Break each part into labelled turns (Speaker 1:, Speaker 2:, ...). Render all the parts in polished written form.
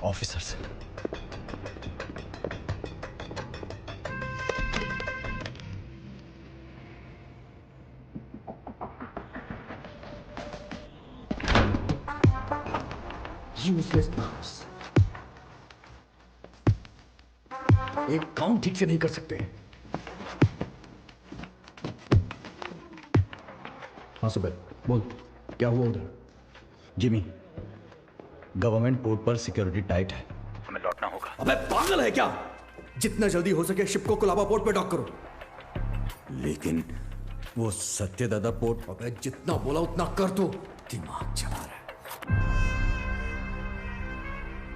Speaker 1: Officers. Useless boss, एक काम ठीक से नहीं कर सकते। हाँ सुबह बोल, क्या हुआ उधर?
Speaker 2: जिमी, गवर्नमेंट पोर्ट पर सिक्योरिटी टाइट है, हमें लौटना होगा।
Speaker 3: अबे पागल है क्या? जितना जल्दी हो सके शिप को कोलाबा पोर्ट पे डॉक करो।
Speaker 2: लेकिन वो सत्यदादा पोर्ट।
Speaker 3: अबे जितना बोला उतना कर दो। दिमाग चला रहा है।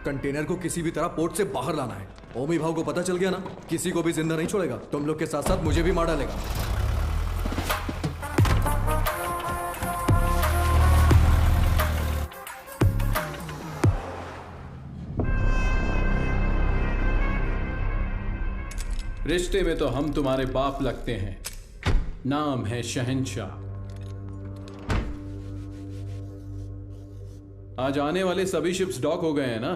Speaker 3: कंटेनर को किसी भी तरह पोर्ट से बाहर लाना है। ओमी भाव को पता चल गया ना, किसी को भी जिंदा नहीं छोड़ेगा। तुम लोग के साथ साथ मुझे भी मार डालेगा।
Speaker 4: रिश्ते में तो हम तुम्हारे बाप लगते हैं, नाम है शहंशाह। आज आने वाले सभी शिप्स डॉक हो गए हैं ना,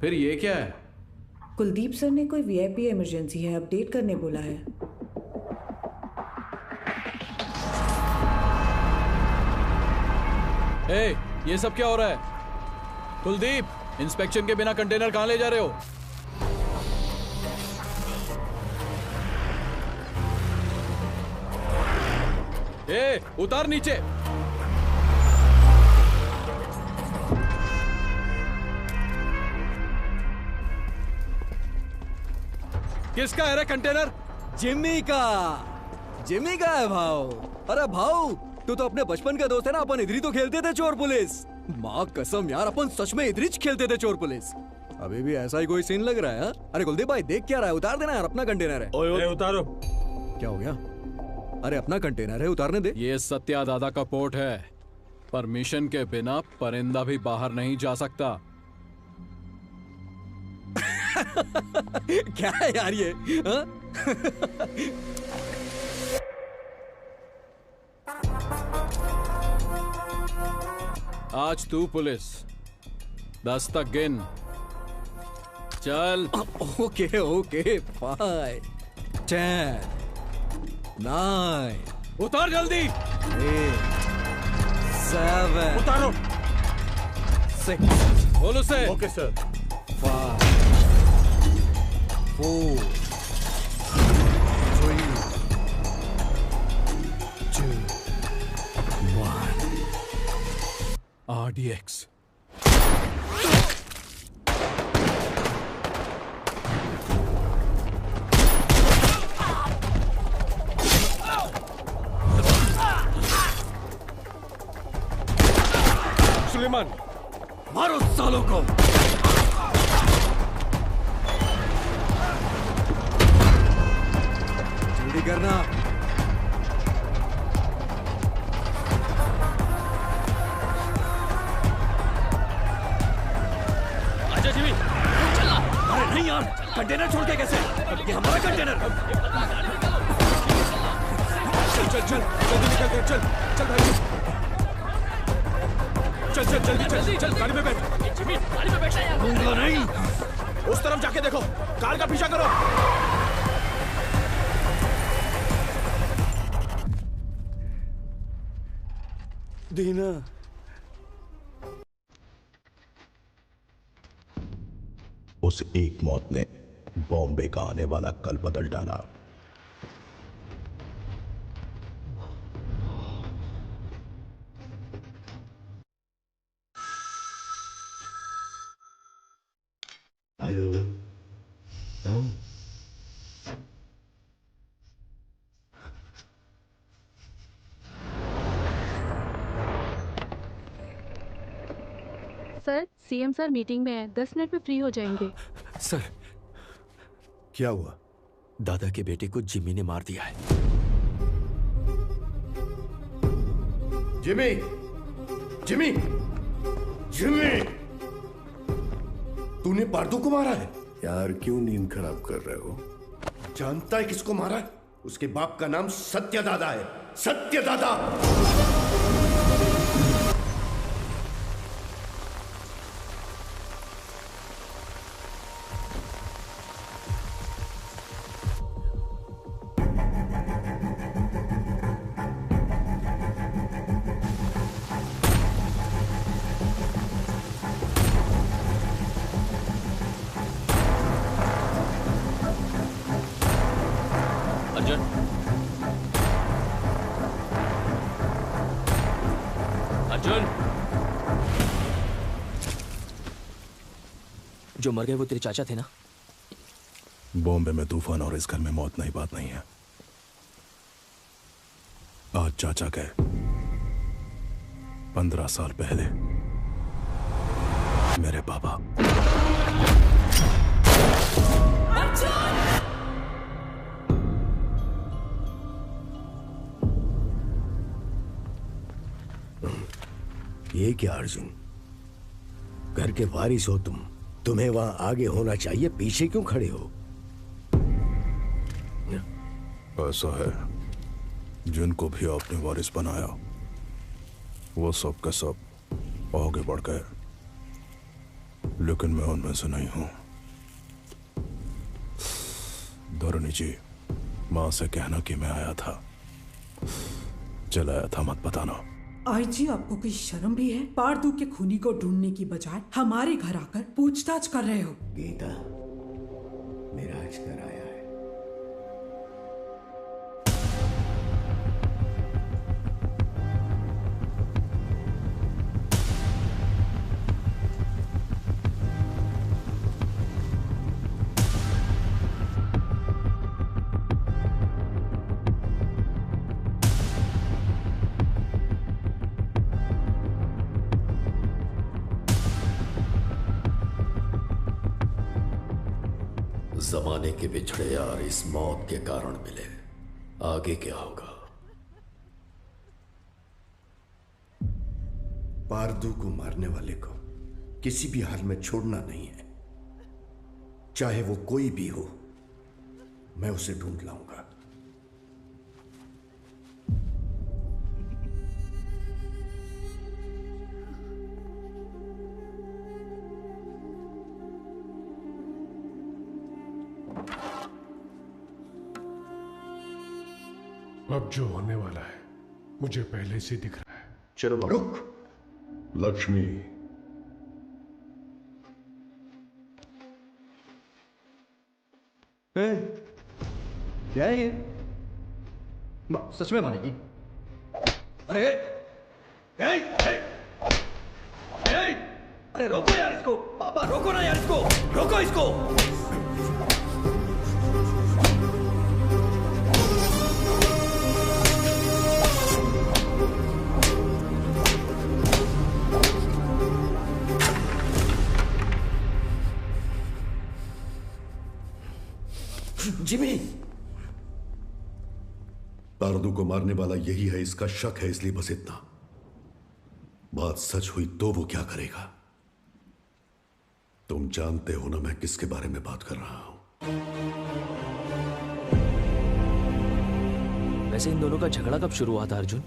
Speaker 4: फिर ये क्या है?
Speaker 5: कुलदीप सर ने कोई वीआईपी इमरजेंसी है अपडेट करने बोला है।
Speaker 4: ए, ये सब क्या हो रहा है? कुलदीप, इंस्पेक्शन के बिना कंटेनर कहां ले जा रहे हो? ए, उतार नीचे। किसका है रे कंटेनर?
Speaker 3: जिम्मी का। जिम्मी का है भाव। अरे भाव, तू तो अपने बचपन का दोस्त है ना। अपन इधर ही तो खेलते थे चोर पुलिस। माँ कसम यार, अपन सच में इधर ही खेलते थे चोर पुलिस। अभी भी ऐसा ही कोई सीन लग रहा है हा? अरे कुलदीप भाई देख क्या रहा है? उतार देना यार, अपना कंटेनर है।
Speaker 6: ओए उतारो।
Speaker 3: क्या हो गया? अरे अपना कंटेनर है, उतारने दे।
Speaker 4: ये सत्या दादा का पोर्ट है, परमिशन के बिना परिंदा भी बाहर नहीं जा सकता।
Speaker 3: क्या है यार ये हा?
Speaker 4: आज तू पुलिस, 10 तक गिन। चल।
Speaker 3: Okay okay, 5 10 9।
Speaker 4: उतार जल्दी।
Speaker 3: 8 7
Speaker 6: उतारो।
Speaker 3: 6।
Speaker 4: बोल उसे।
Speaker 6: Okay sir.
Speaker 3: 5 4 3 2 1।
Speaker 4: RDX।
Speaker 6: सुलेमान,
Speaker 3: मारो सालों को। जल्दी करना।
Speaker 6: आजा जिमी, चला। अरे नहीं यार, कंटेनर छोड़ के कैसे? ये हमारा कंटेनर। चल चल चल, जल्दी निकल कर, चल चल भाई, चल चल जल्दी चल चल, गाड़ी में बैठ। जिमी, गाड़ी में बैठ यार। दूंगा नहीं। उस तरफ जाके देखो, कार का पीछा करो। दीना,
Speaker 2: उस एक मौत ने बॉम्बे का आने वाला कल बदल डाला।
Speaker 7: सर, सीएम सर मीटिंग में है, 10 मिनट में फ्री हो जाएंगे।
Speaker 3: सर,
Speaker 6: क्या हुआ?
Speaker 3: दादा के बेटे को जिमी ने मार दिया है।
Speaker 6: जिमी, जिमी, जिमी, तूने पार्दू को मारा है?
Speaker 8: यार क्यों नींद खराब कर रहे हो?
Speaker 6: जानता है किसको मारा है? उसके बाप का नाम सत्यदादा है। सत्यदादा। अर्जुन, अर्जुन, जो मर गए वो तेरे चाचा थे ना?
Speaker 8: बॉम्बे में तूफान और इस घर में मौत नई बात नहीं है। आज चाचा गए, 15 साल पहले मेरे पापा।
Speaker 9: ये क्या अर्जुन, घर के वारिस हो तुम, तुम्हें वहां आगे होना चाहिए, पीछे क्यों खड़े हो?
Speaker 8: ऐसा है, जिनको भी आपने वारिस बनाया वो सब का सब आगे बढ़ गए, लेकिन मैं उनमें से नहीं हूं। धरणी जी, मां से कहना कि मैं आया था, चलाया था मत बताना।
Speaker 10: आई जी, आपको कोई शर्म भी है? पारदू के खूनी को ढूंढने की बजाय हमारे घर आकर पूछताछ कर रहे हो।
Speaker 9: गीता, मेरा आज घर आया है।
Speaker 11: जमाने के बिछड़े यार इस मौत के कारण मिले, आगे क्या होगा?
Speaker 9: पारदू को मारने वाले को किसी भी हाल में छोड़ना नहीं है, चाहे वो कोई भी हो। मैं उसे ढूंढ लाऊंगा।
Speaker 12: अब जो होने वाला है मुझे पहले से दिख रहा है।
Speaker 9: चलो
Speaker 8: रुक, लक्ष्मी।
Speaker 1: क्या है ये? सच में मानेगी? अरे अरे रोको यार इसको, पापा रोको ना यार इसको, रोको इसको।
Speaker 9: जिमी,
Speaker 8: पारदू को मारने वाला यही है, इसका शक है, इसलिए बस इतना। बात सच हुई तो वो क्या करेगा? तुम जानते हो ना मैं किसके बारे में बात कर रहा हूं।
Speaker 6: वैसे इन दोनों का झगड़ा कब शुरू हुआ था अर्जुन?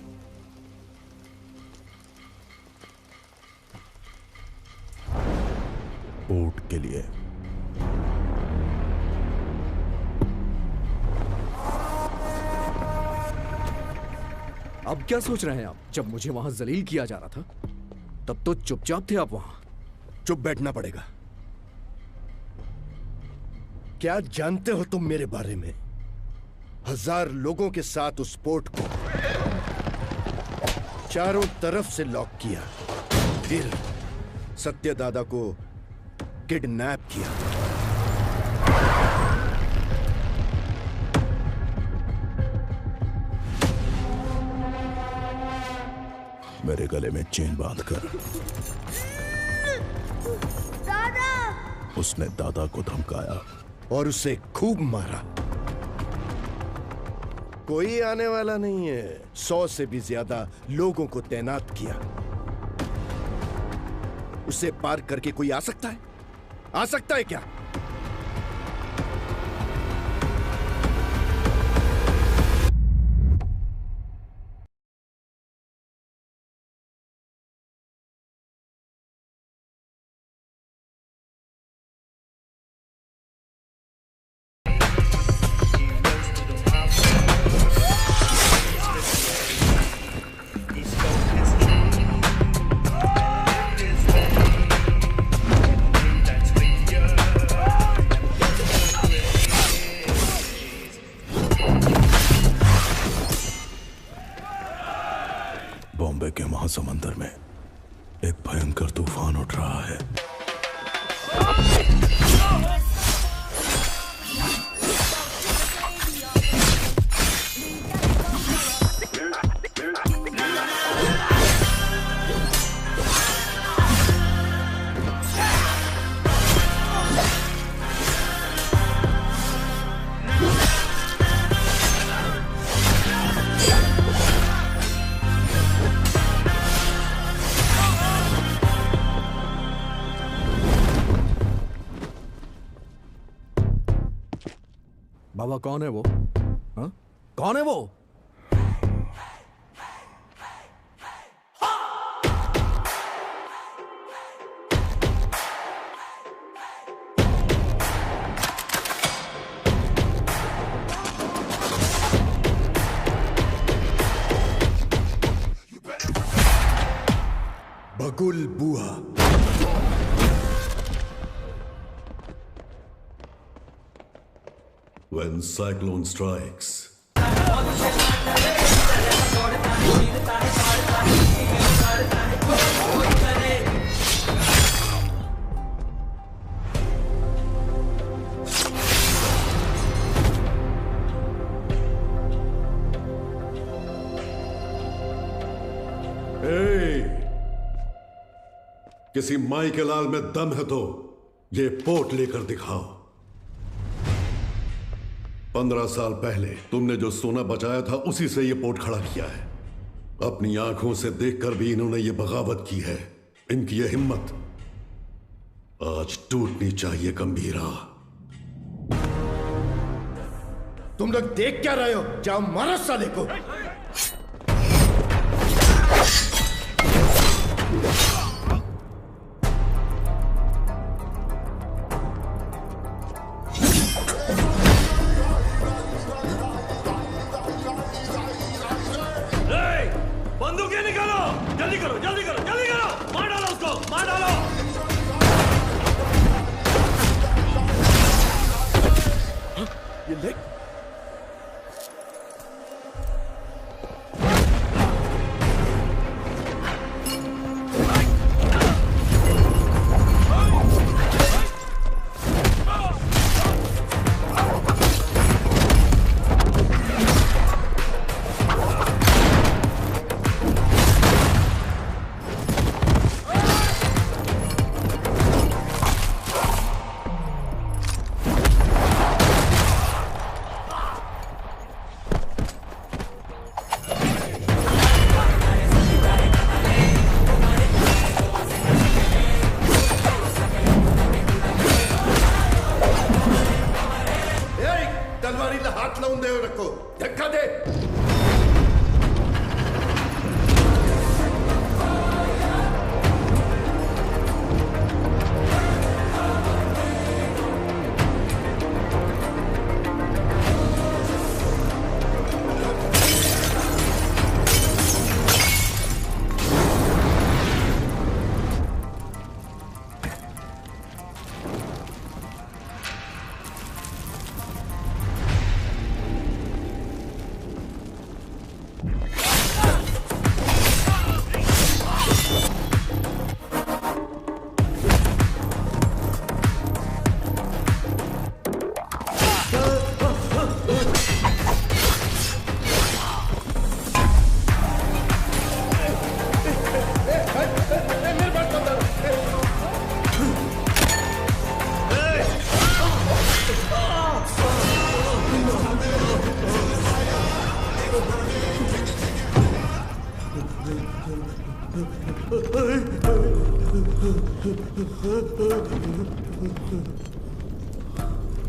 Speaker 8: पोर्ट के लिए।
Speaker 3: अब क्या सोच रहे हैं आप? जब मुझे वहां जलील किया जा रहा था तब तो चुपचाप थे आप वहां।
Speaker 9: चुप बैठना पड़ेगा। क्या जानते हो तुम मेरे बारे में? 1000 लोगों के साथ उस पोर्ट को चारों तरफ से लॉक किया, फिर सत्यदादा को किडनैप किया।
Speaker 8: मेरे गले में चेन बांधकर
Speaker 13: दादा!
Speaker 8: उसने दादा को धमकाया
Speaker 9: और उसे खूब मारा। कोई आने वाला नहीं है। 100 से भी ज्यादा लोगों को तैनात किया। उसे पार करके कोई आ सकता है? आ सकता है क्या?
Speaker 8: बॉम्बे के महासमुंदर में एक भयंकर तूफान उठ रहा है।
Speaker 6: बाबा कौन है वो? हाँ? कौन है वो?
Speaker 9: बगुल बुआ।
Speaker 13: When cyclone strikes, किसी माई के लाल में दम है तो ये पोट लेकर दिखाओ। 15 साल पहले तुमने जो सोना बचाया था उसी से ये पोट खड़ा किया है। अपनी आंखों से देखकर भी इन्होंने ये बगावत की है। इनकी ये हिम्मत आज टूटनी चाहिए। गंभीरा,
Speaker 9: तुम लोग देख क्या रहे हो? जाओ मारो साले को।
Speaker 1: बंदूकें निकालो, जल्दी करो, जल्दी करो, जल्दी करो, मार डालो उसको, मार डालो।
Speaker 6: ये ले।
Speaker 9: हाथ लाऊं दे रखो, धक्का दे।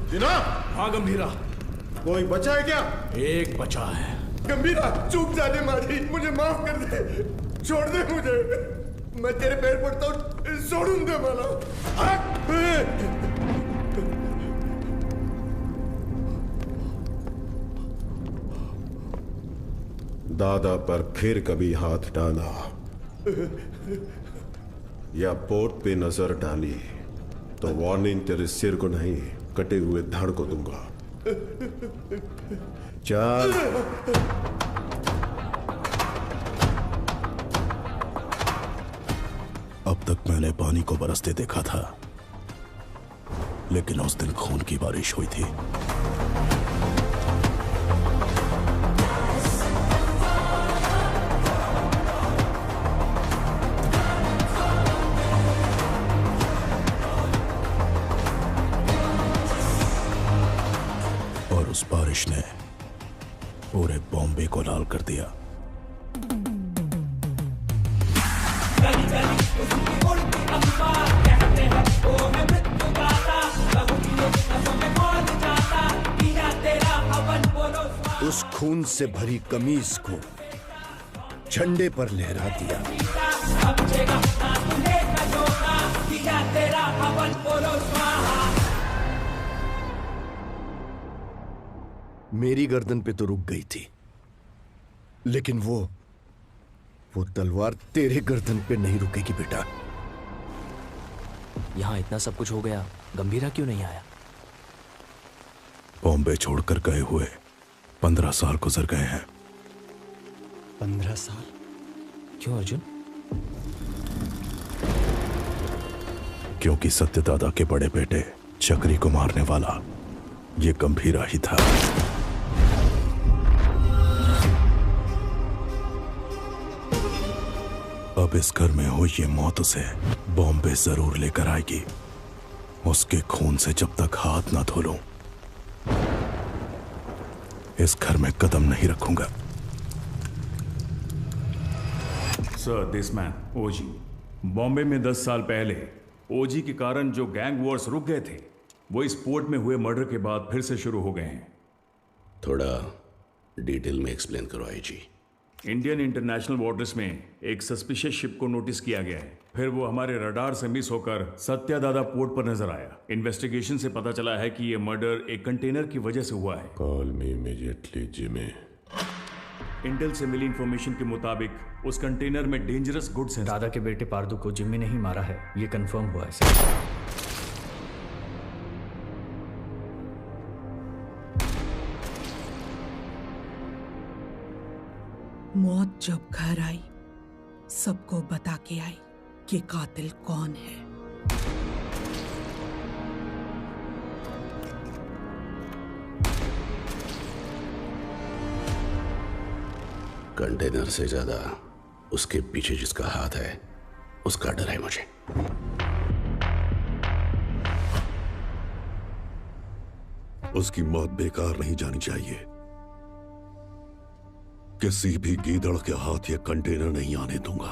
Speaker 6: जीना, हाँ गंभीरा,
Speaker 9: कोई बचा है क्या?
Speaker 6: एक बचा है।
Speaker 9: गंभीरा, चूक जाने मारी, मुझे माफ कर दे, छोड़ दे मुझे, मैं तेरे पैर पड़ता हूँ, छोड़ूं दे माला।
Speaker 8: दादा पर फिर कभी हाथ डाला या पोर्ट पे नजर डाली तो वार्निंग तेरे सिर को नहीं, कटे हुए धड़ को दूंगा। चल। तक मैंने पानी को बरसते देखा था, लेकिन उस दिन खून की बारिश हुई थी। और उस बारिश ने पूरे बॉम्बे को लाल कर दिया।
Speaker 9: उस खून से भरी कमीज को झंडे पर लहरा दिया। मेरी गर्दन पे तो रुक गई थी, लेकिन वो तलवार तेरे गर्दन पे नहीं रुकेगी बेटा।
Speaker 14: यहाँ इतना सब कुछ हो गया, गंभीरा क्यों नहीं आया?
Speaker 8: बॉम्बे छोड़कर गए हुए 15 साल गुजर गए हैं।
Speaker 14: 15 साल? क्यों अर्जुन?
Speaker 8: क्योंकि सत्यदादा के बड़े बेटे चक्री को मारने वाला ये गंभीरा ही था। अब इस घर में हुई ये मौत उसे बॉम्बे जरूर लेकर आएगी। उसके खून से जब तक हाथ ना धो लूं, इस घर में कदम नहीं रखूंगा।
Speaker 15: सर, दिस मैन ओजी बॉम्बे में 10 साल पहले ओजी के कारण जो गैंग वॉर्स रुक गए थे, वो इस पोर्ट में हुए मर्डर के बाद फिर से शुरू हो गए हैं।
Speaker 11: थोड़ा डिटेल में एक्सप्लेन करो आईजी।
Speaker 15: इंडियन इंटरनेशनल वाटर्स में एक सस्पिशियस शिप को नोटिस किया गया है। फिर वो हमारे रडार से मिस होकर सत्यादादा पोर्ट पर नजर आया। इन्वेस्टिगेशन से पता चला है कि ये मर्डर एक कंटेनर की वजह से हुआ है।
Speaker 8: Call me immediately Jimmy.
Speaker 15: Intel से मिली इंफॉर्मेशन के मुताबिक उस कंटेनर में डेंजरस गुड्स हैं।
Speaker 14: दादा के बेटे पारदू को जिम्मी ने ही मारा है, ये कंफर्म हुआ है सर।
Speaker 10: मौत जब घर आई, सबको बता के आई कि कातिल कौन है।
Speaker 11: कंटेनर से ज्यादा उसके पीछे जिसका हाथ है, उसका डर है मुझे।
Speaker 13: उसकी मौत बेकार नहीं जानी चाहिए। किसी भी गीदड़ के हाथ ये कंटेनर नहीं आने दूंगा।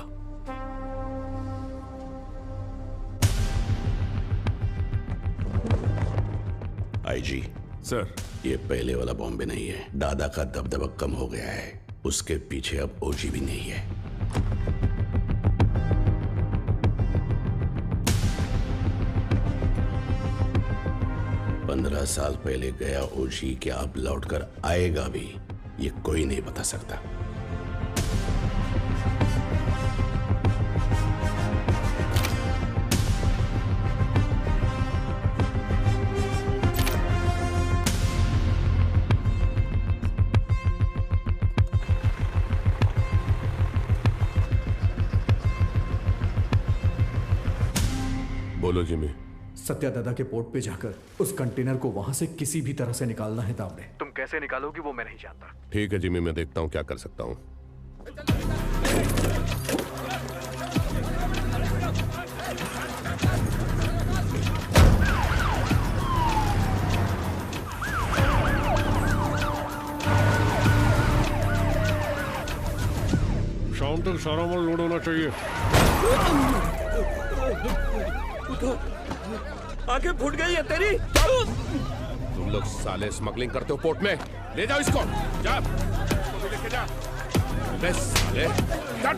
Speaker 11: आईजी
Speaker 15: सर,
Speaker 11: ये पहले वाला बॉम्बे नहीं है। दादा का दबदबा कम हो गया है, उसके पीछे अब ओजी भी नहीं है। पंद्रह साल पहले गया ओजी क्या अब लौटकर आएगा भी, ये कोई नहीं बता सकता।
Speaker 8: बोलो जिमी।
Speaker 16: सत्यादादा के पोर्ट पे जाकर उस कंटेनर को वहां से किसी भी तरह से निकालना है दामड़े।
Speaker 6: तुम कैसे निकालोगी वो मैं नहीं जानता।
Speaker 8: ठीक है जिमी, मैं देखता हूँ क्या कर सकता हूँ।
Speaker 12: शाम तक सारा माल लोड होना चाहिए।
Speaker 6: आंखें फूट गई है तेरी।
Speaker 8: तुम लोग साले स्मगलिंग करते हो पोर्ट में, ले जाओ इसको। जा लेके जा। साले चल,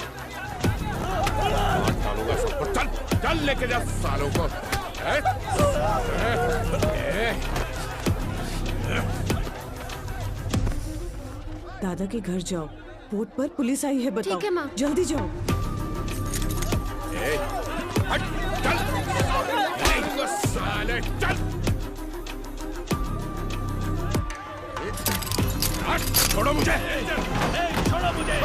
Speaker 8: डालूंगा सब पर। चल चल लेके जा सालों को।
Speaker 5: दादा के घर जाओ, पोर्ट पर पुलिस आई है, बताओ।
Speaker 7: ठीक है माँ।
Speaker 5: जल्दी जाओ।
Speaker 8: हट, चल साले, चल। छोड़ो मुझे,
Speaker 6: छोड़ो मुझे।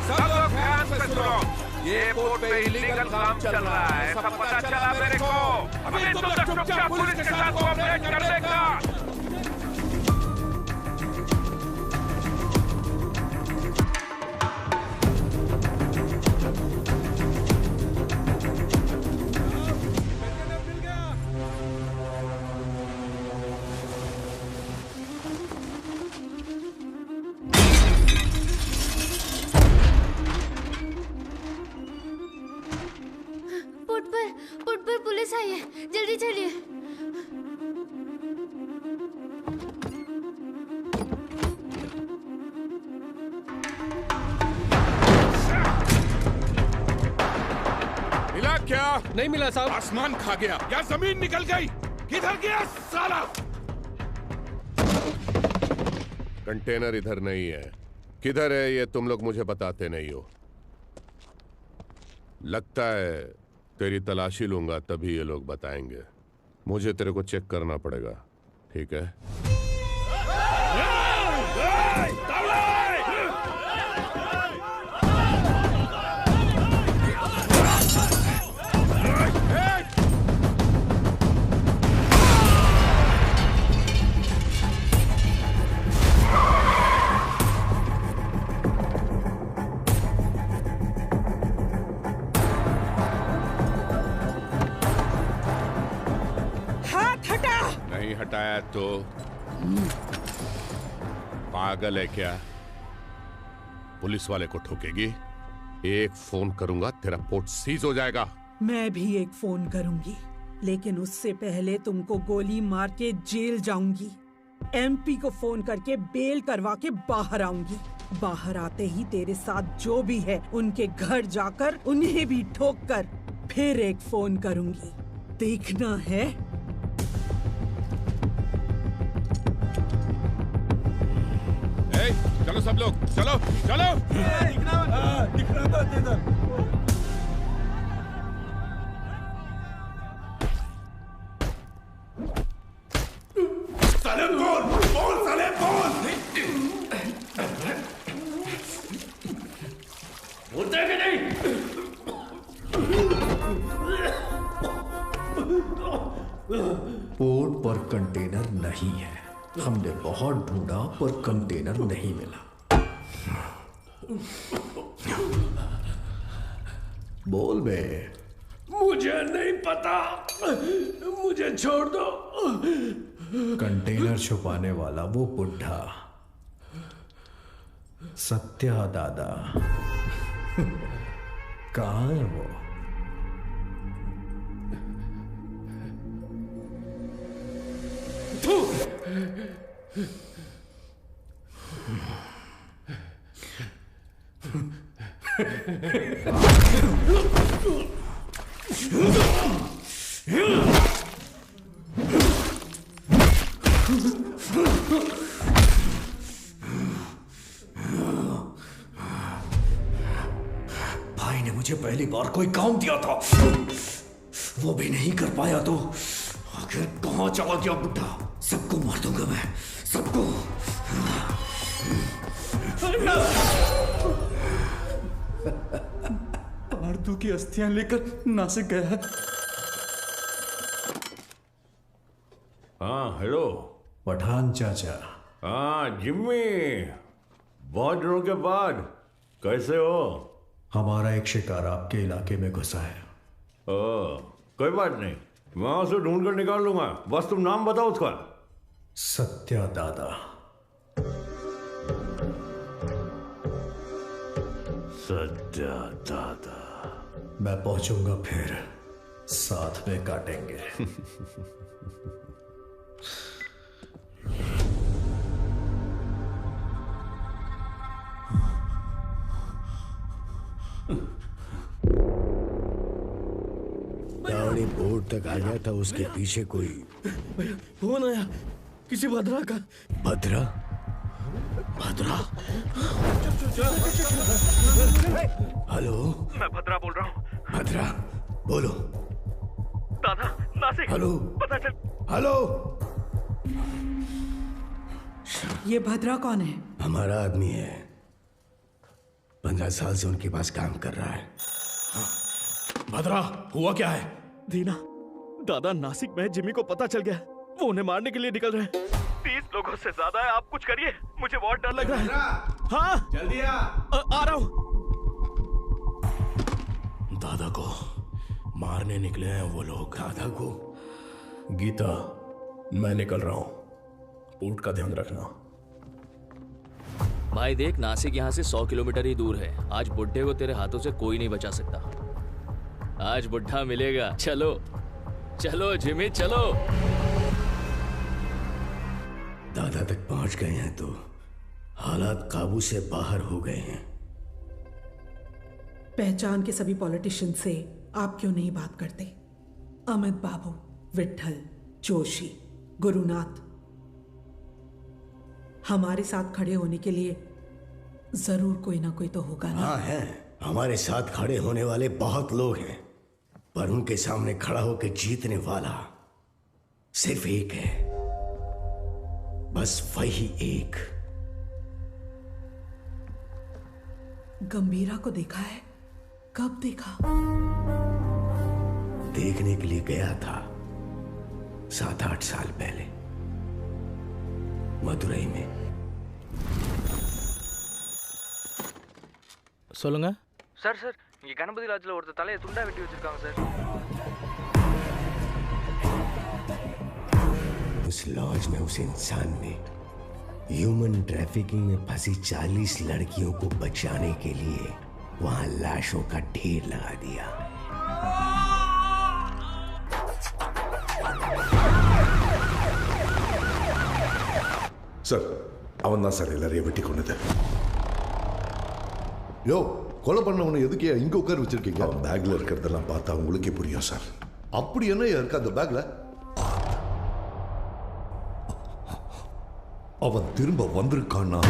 Speaker 6: सब लोग ध्यान से सुनो।
Speaker 17: ये पोर्ट पे इलीगल काम चल रहा है, सब पता चला मेरे को। अभी तुम लोग चुपचाप पुलिस के साथ कोऑपरेट कर देगा।
Speaker 18: पुट पर पुलिस आई है, जल्दी चलिए।
Speaker 17: मिला क्या?
Speaker 6: नहीं मिला साहब।
Speaker 17: आसमान खा गया या जमीन निकल गई? किधर गया साला?
Speaker 19: कंटेनर इधर नहीं है। किधर है ये तुम लोग मुझे बताते नहीं हो। लगता है तेरी तलाशी लूंगा तभी ये लोग बताएंगे। मुझे तेरे को चेक करना पड़ेगा, ठीक है? हटाया तो पागल है क्या? पुलिस वाले को ठोकेगी? एक फोन करूंगा तेरा पोर्ट सीज हो जाएगा।
Speaker 10: मैं भी एक फोन करूंगी, लेकिन उससे पहले तुमको गोली मार के जेल जाऊंगी। एमपी को फोन करके बेल करवा के बाहर आऊंगी। बाहर आते ही तेरे साथ जो भी है उनके घर जाकर उन्हें भी ठोक कर फिर एक फोन करूंगी। देखना है?
Speaker 19: चलो सब लोग, चलो चलो।
Speaker 1: दिखना मत इधर।
Speaker 17: साले बोल साले बोल।
Speaker 1: बोलते हैं कि नहीं?
Speaker 16: पोर्ट पर कंटेनर नहीं है। हमने बहुत ढूंढा पर कंटेनर नहीं मिला। बोल बे।
Speaker 1: मुझे नहीं पता, मुझे छोड़ दो।
Speaker 16: कंटेनर छुपाने वाला वो बुढ़ा सत्या दादा कहाँ है वो? भाई ने मुझे पहली बार कोई काम दिया था, वो भी नहीं कर पाया तो आखिर कहां चला गया बुड्ढा? सबको मार दूंगा मैं, सबको।
Speaker 14: पार्दू की अस्थियां लेकर नासिक गया है।
Speaker 15: हाँ हेलो
Speaker 16: पठान चाचा।
Speaker 15: हाँ जिम्मी, बहुत दिनों के बाद कैसे हो?
Speaker 16: हमारा एक शिकार आपके इलाके में घुसा है।
Speaker 15: कोई बात नहीं, मैं उसे ढूंढ कर निकाल लूंगा, बस तुम नाम बताओ उसका।
Speaker 16: सत्या दादा।
Speaker 15: सत्या दादा।
Speaker 16: मैं पहुंचूंगा फिर साथ में काटेंगे।
Speaker 9: दावड़ी बोर्ड तक आ गया था, उसके पीछे कोई
Speaker 6: फोन आया किसी भद्रा का।
Speaker 9: भद्रा? भद्रा? हेलो,
Speaker 17: मैं भद्रा बोल रहा हूँ।
Speaker 9: भद्रा बोलो।
Speaker 17: दादा नासिक।
Speaker 9: हेलो,
Speaker 17: पता चल।
Speaker 9: हेलो।
Speaker 10: ये भद्रा कौन है?
Speaker 9: हमारा आदमी है, 15 साल से उनके पास काम कर रहा है।
Speaker 6: भद्रा, हुआ क्या है? दीना, दादा नासिक में जिमी को पता चल गया, वो उन्हें मारने के लिए निकल रहे हैं। 30 लोगों से ज्यादा है, आप कुछ करिए, मुझे बहुत डर लग रहा है। हाँ
Speaker 1: जल्दी
Speaker 6: आ रहा हूं। दादा को मारने निकले हैं वो लोग।
Speaker 9: दादा को?
Speaker 6: गीता, मैं निकल रहा हूं, पोर्ट का ध्यान रखना।
Speaker 20: भाई देख, नासिक यहाँ से 100 किलोमीटर ही दूर है। आज बुड्ढे को तेरे हाथों से कोई नहीं बचा सकता। आज बुड्ढा मिलेगा। चलो चलो जिमी, चलो।
Speaker 9: दादा तक पहुंच गए हैं तो हालात काबू से बाहर हो गए हैं।
Speaker 10: पहचान के सभी पॉलिटिशियन से आप क्यों नहीं बात करते? अमित बाबू, विट्ठल, जोशी, गुरुनाथ, हमारे साथ खड़े होने के लिए जरूर कोई ना कोई तो होगा ना?
Speaker 9: हाँ है, हमारे साथ खड़े होने वाले बहुत लोग हैं, पर उनके सामने खड़ा होकर जीतने वाला सिर्फ एक है, बस वही एक।
Speaker 10: गंभीरा को देखा है? कब देखा?
Speaker 9: देखने के लिए गया था 7-8 साल पहले, मदुरई में।
Speaker 14: சொல்லுங்க
Speaker 21: சார் சார் இங்க கணபதி லாட்ஜ்ல ஒருத்தர் தலையை துண்டா வெட்டி வச்சிருக்காங்க சார்।
Speaker 9: उस लॉज में उस इंसान ने ह्यूमन ट्रैफिकिंग में फंसी 40 लड़कियों को बचाने के लिए वहां लाशों का ढेर लगा दिया।
Speaker 8: சார், அவன் தான் சார் எல்லாரையும் வெட்டி கொண்டது. யோ, கொலை பண்ணவனை எதுக்கு இங்க உட்கார வச்சிருக்கீங்க? அவன் பேக்ல இருக்கிறதெல்லாம் பார்த்தா உங்களுக்கே புரியும் சார். அப்படி என்ன இருக்கு அந்த பேக்ல? அவன் திரும்ப வந்திருக்கானா?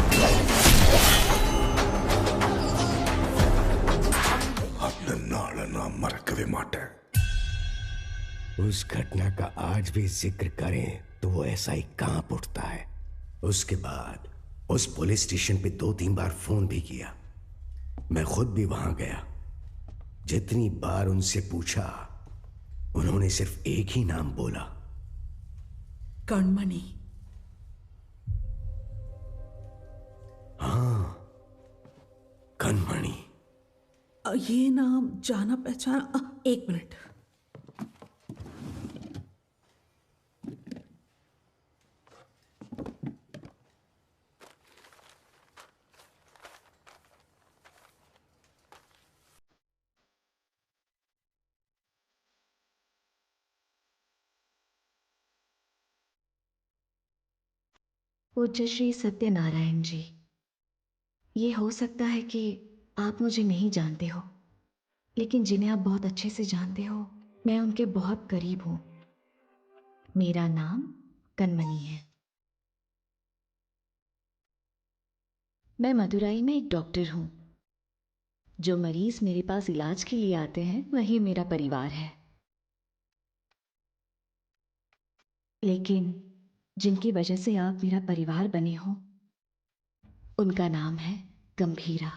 Speaker 8: அந்த நாளை நான் மறக்கவே மாட்டேன்.
Speaker 9: उस घटना का आज भी जिक्र करें तो वो ऐसा ही कांप उठता है। उसके बाद उस पुलिस स्टेशन पे 2-3 बार फोन भी किया। मैं खुद भी वहां गया। जितनी बार उनसे पूछा, उन्होंने सिर्फ एक ही नाम बोला,
Speaker 10: कणमणि।
Speaker 9: हाँ, कणमणि।
Speaker 10: ये नाम जाना पहचाना। एक मिनट।
Speaker 22: पूज्य श्री सत्यनारायण जी, ये हो सकता है कि आप मुझे नहीं जानते हो, लेकिन जिन्हें आप बहुत अच्छे से जानते हो, मैं उनके बहुत करीब हूं। मेरा नाम कणमणि है। मैं मदुरई में एक डॉक्टर हूं। जो मरीज मेरे पास इलाज के लिए आते हैं वही मेरा परिवार है, लेकिन जिनकी वजह से आप मेरा परिवार बने हो, उनका नाम है गंभीरा।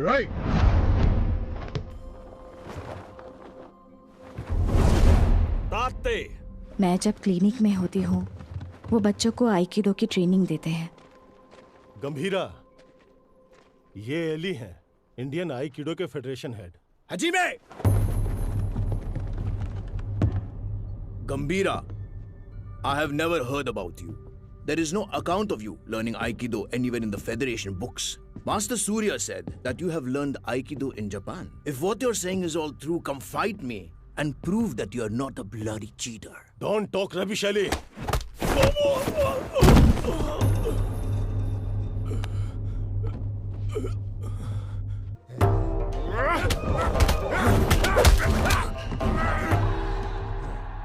Speaker 8: राइट।
Speaker 22: मैं जब क्लिनिक में होती हूँ, वो बच्चों को आइकिडो की ट्रेनिंग देते हैं।
Speaker 12: गंभीरा, ये एली हैं, इंडियन आइकिडो के फेडरेशन हेड।
Speaker 6: हजीमे!
Speaker 23: Gambhira, I have never heard about you. There is no account of you learning Aikido anywhere in the Federation books. Master Surya said that you have learned Aikido in Japan. If what you're saying is all true, come fight me and prove that you're not a bloody cheater.
Speaker 12: Don't talk rubbish, Ali.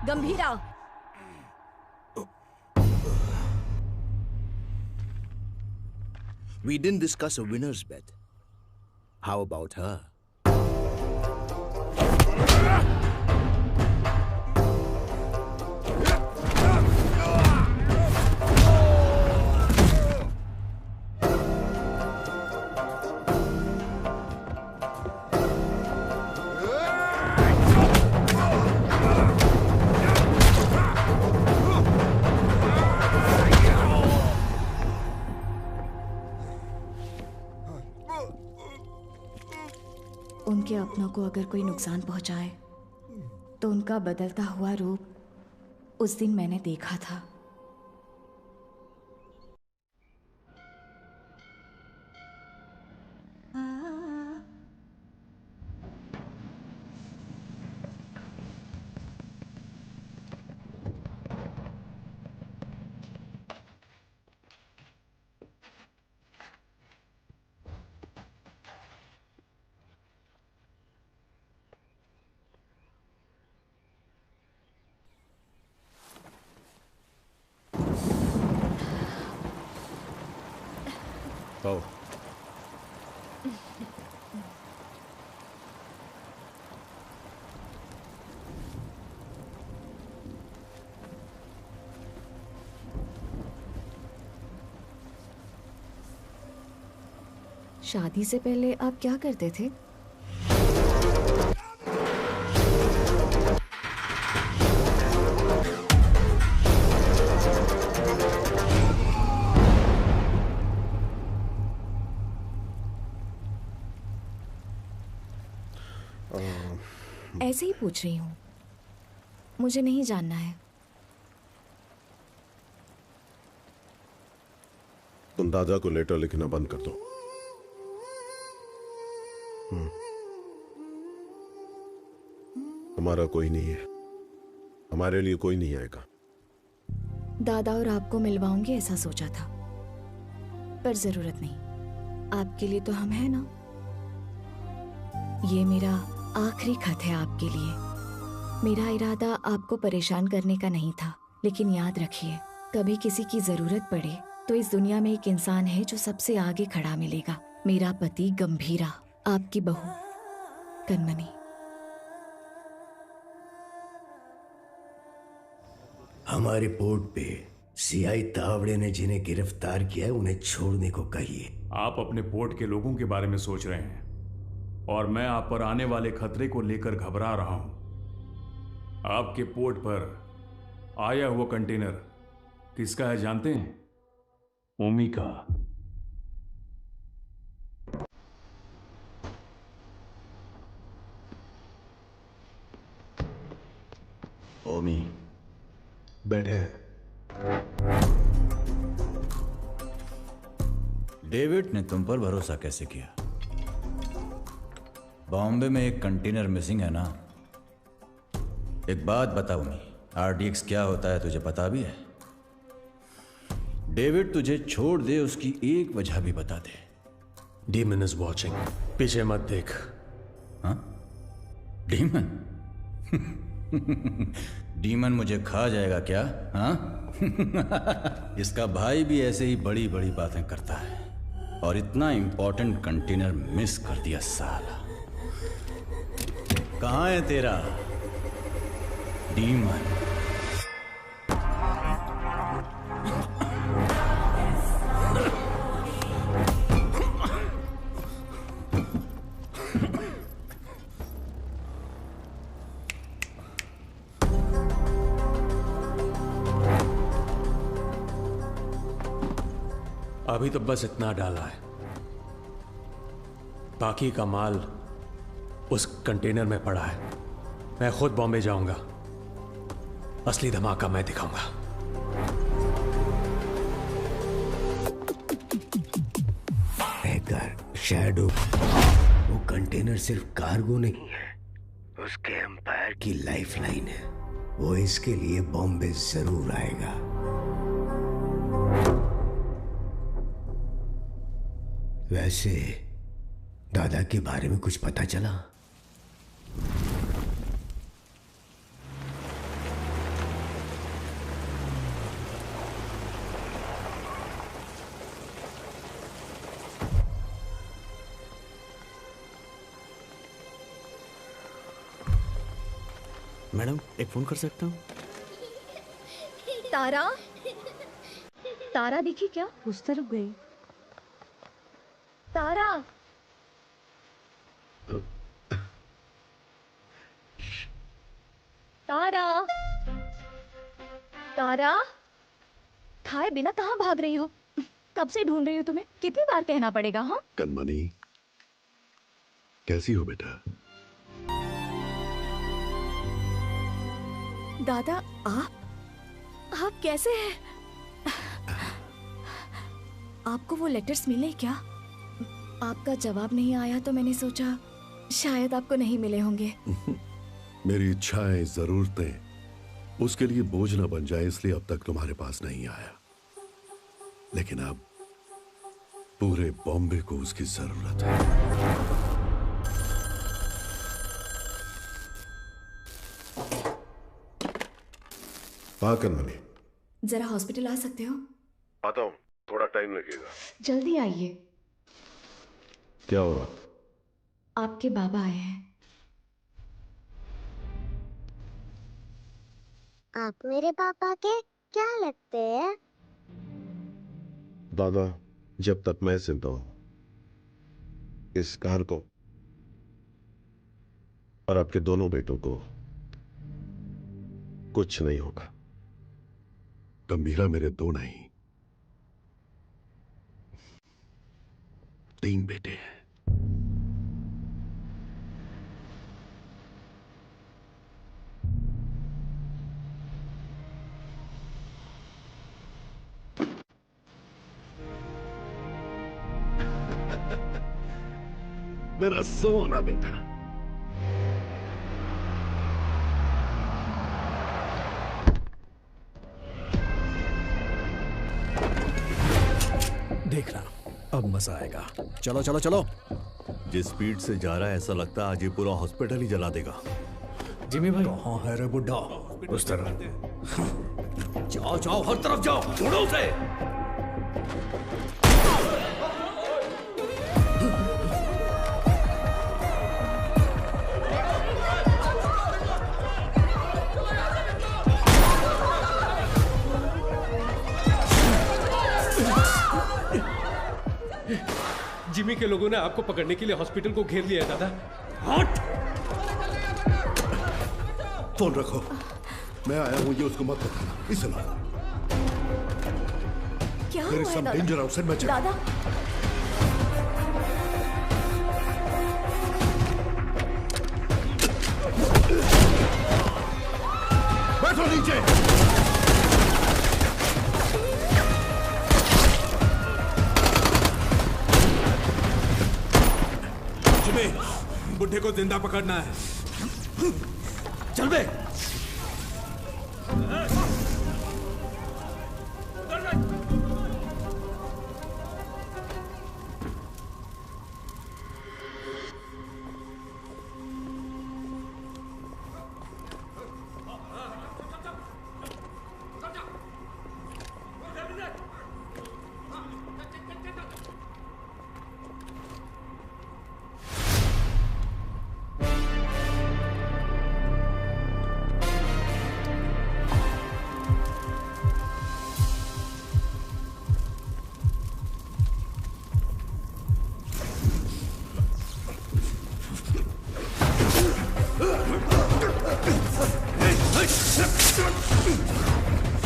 Speaker 22: Gambhira,
Speaker 23: We didn't discuss a winner's bet. How about her?
Speaker 22: उनके अपनों को अगर कोई नुकसान पहुंचाए तो उनका बदलता हुआ रूप उस दिन मैंने देखा था।
Speaker 23: Oh.
Speaker 22: शादी से पहले आप क्या करते थे? ऐसे ही पूछ रही हूँ, मुझे नहीं जानना है।
Speaker 13: तुम दादा को लेटर लिखना बंद कर दो। हमारा कोई नहीं है, हमारे लिए कोई नहीं आएगा।
Speaker 22: दादा और आपको मिलवाऊंगी ऐसा सोचा था, पर जरूरत नहीं। आपके लिए तो हम हैं ना। ये मेरा आखिरी खत है आपके लिए। मेरा इरादा आपको परेशान करने का नहीं था, लेकिन याद रखिए, कभी किसी की जरूरत पड़े तो इस दुनिया में एक इंसान है जो सबसे आगे खड़ा मिलेगा। मेरा पति गंभीरा, आपकी बहू कनमनी।
Speaker 9: हमारे पोर्ट पे सीआई तावड़े ने जिन्हें गिरफ्तार किया है उन्हें छोड़ने को कहिए।
Speaker 15: आप अपने पोर्ट के लोगों के बारे में सोच रहे हैं और मैं आप पर आने वाले खतरे को लेकर घबरा रहा हूं। आपके पोर्ट पर आया हुआ कंटेनर किसका है जानते हैं? ओमी का।
Speaker 14: ओमी बैठे। डेविड ने तुम पर भरोसा कैसे किया? बॉम्बे में एक कंटेनर मिसिंग है ना? एक बात बताओ मी, आरडीएक्स क्या होता है तुझे पता भी है? डेविड तुझे छोड़ दे उसकी एक वजह भी बता दे।
Speaker 12: डीमन इज वॉचिंग, पीछे मत देख।
Speaker 14: हाँ? डीमन? डीमन मुझे खा जाएगा क्या? हाँ? इसका भाई भी ऐसे ही बड़ी बड़ी बातें करता है और इतना इंपॉर्टेंट कंटेनर मिस कर दिया साला। कहाँ है तेरा डीमन?
Speaker 12: अभी तो बस इतना डाला है, बाकी का माल उस कंटेनर में पड़ा है। मैं खुद बॉम्बे जाऊंगा, असली धमाका मैं दिखाऊंगा।
Speaker 9: हैकर, शैडो, वो कंटेनर सिर्फ कार्गो नहीं है, उसके एम्पायर की लाइफलाइन है। वो इसके लिए बॉम्बे जरूर आएगा। वैसे दादा के बारे में कुछ पता चला?
Speaker 2: मैडम एक फोन कर सकता हूँ?
Speaker 22: तारा, तारा दिखी क्या?
Speaker 7: उस तरफ गई।
Speaker 22: तारा, तारा, तारा, खाए बिना कहाँ भाग रही हो? कब से ढूंढ रही हो तुम्हें? कितनी बार कहना पड़ेगा? हाँ
Speaker 13: कनमनी, कैसी हो बेटा?
Speaker 22: दादा, आप कैसे हैं? आपको वो लेटर्स मिले क्या? आपका जवाब नहीं आया तो मैंने सोचा शायद आपको नहीं मिले होंगे।
Speaker 13: मेरी इच्छाएं, जरूरतें उसके लिए बोझ न बन जाए इसलिए अब तक तुम्हारे पास नहीं आया, लेकिन अब पूरे बॉम्बे को उसकी जरूरत है। हाँ कनमनी,
Speaker 22: जरा हॉस्पिटल आ सकते हो?
Speaker 13: आता हूँ, थोड़ा टाइम लगेगा।
Speaker 22: जल्दी आइए।
Speaker 13: क्या हुआ?
Speaker 22: आपके बाबा आए हैं।
Speaker 3: आप मेरे पापा के क्या लगते हैं?
Speaker 13: दादा, जब तक मैं जिंदा हूं इस घर को और आपके दोनों बेटों को कुछ नहीं होगा। गंभीरा मेरे दो नहीं, 3 बेटे हैं। मेरा सोना बेटा।
Speaker 2: देखना अब मजा आएगा। चलो चलो चलो।
Speaker 4: जिस स्पीड से जा रहा है ऐसा लगता है आज ये पूरा हॉस्पिटल ही जला देगा।
Speaker 2: जिमी भाई कहाँ है रे बुड्ढा? उस तरफ जाओ जाओ, हर तरफ जाओ, छोड़ो उसे।
Speaker 12: जिमी के लोगों ने आपको पकड़ने के लिए हॉस्पिटल को घेर लिया है दादा। हट!
Speaker 13: फोन रखो, मैं आया हूं, ये उसको मत बताना। इसे लो।
Speaker 22: क्या
Speaker 13: There is
Speaker 22: हुआ है
Speaker 13: some
Speaker 22: दादा?
Speaker 13: danger outside my chair.
Speaker 22: दादा,
Speaker 13: बैठो नीचे।
Speaker 15: बुड्ढे को जिंदा पकड़ना है।
Speaker 2: चल बे।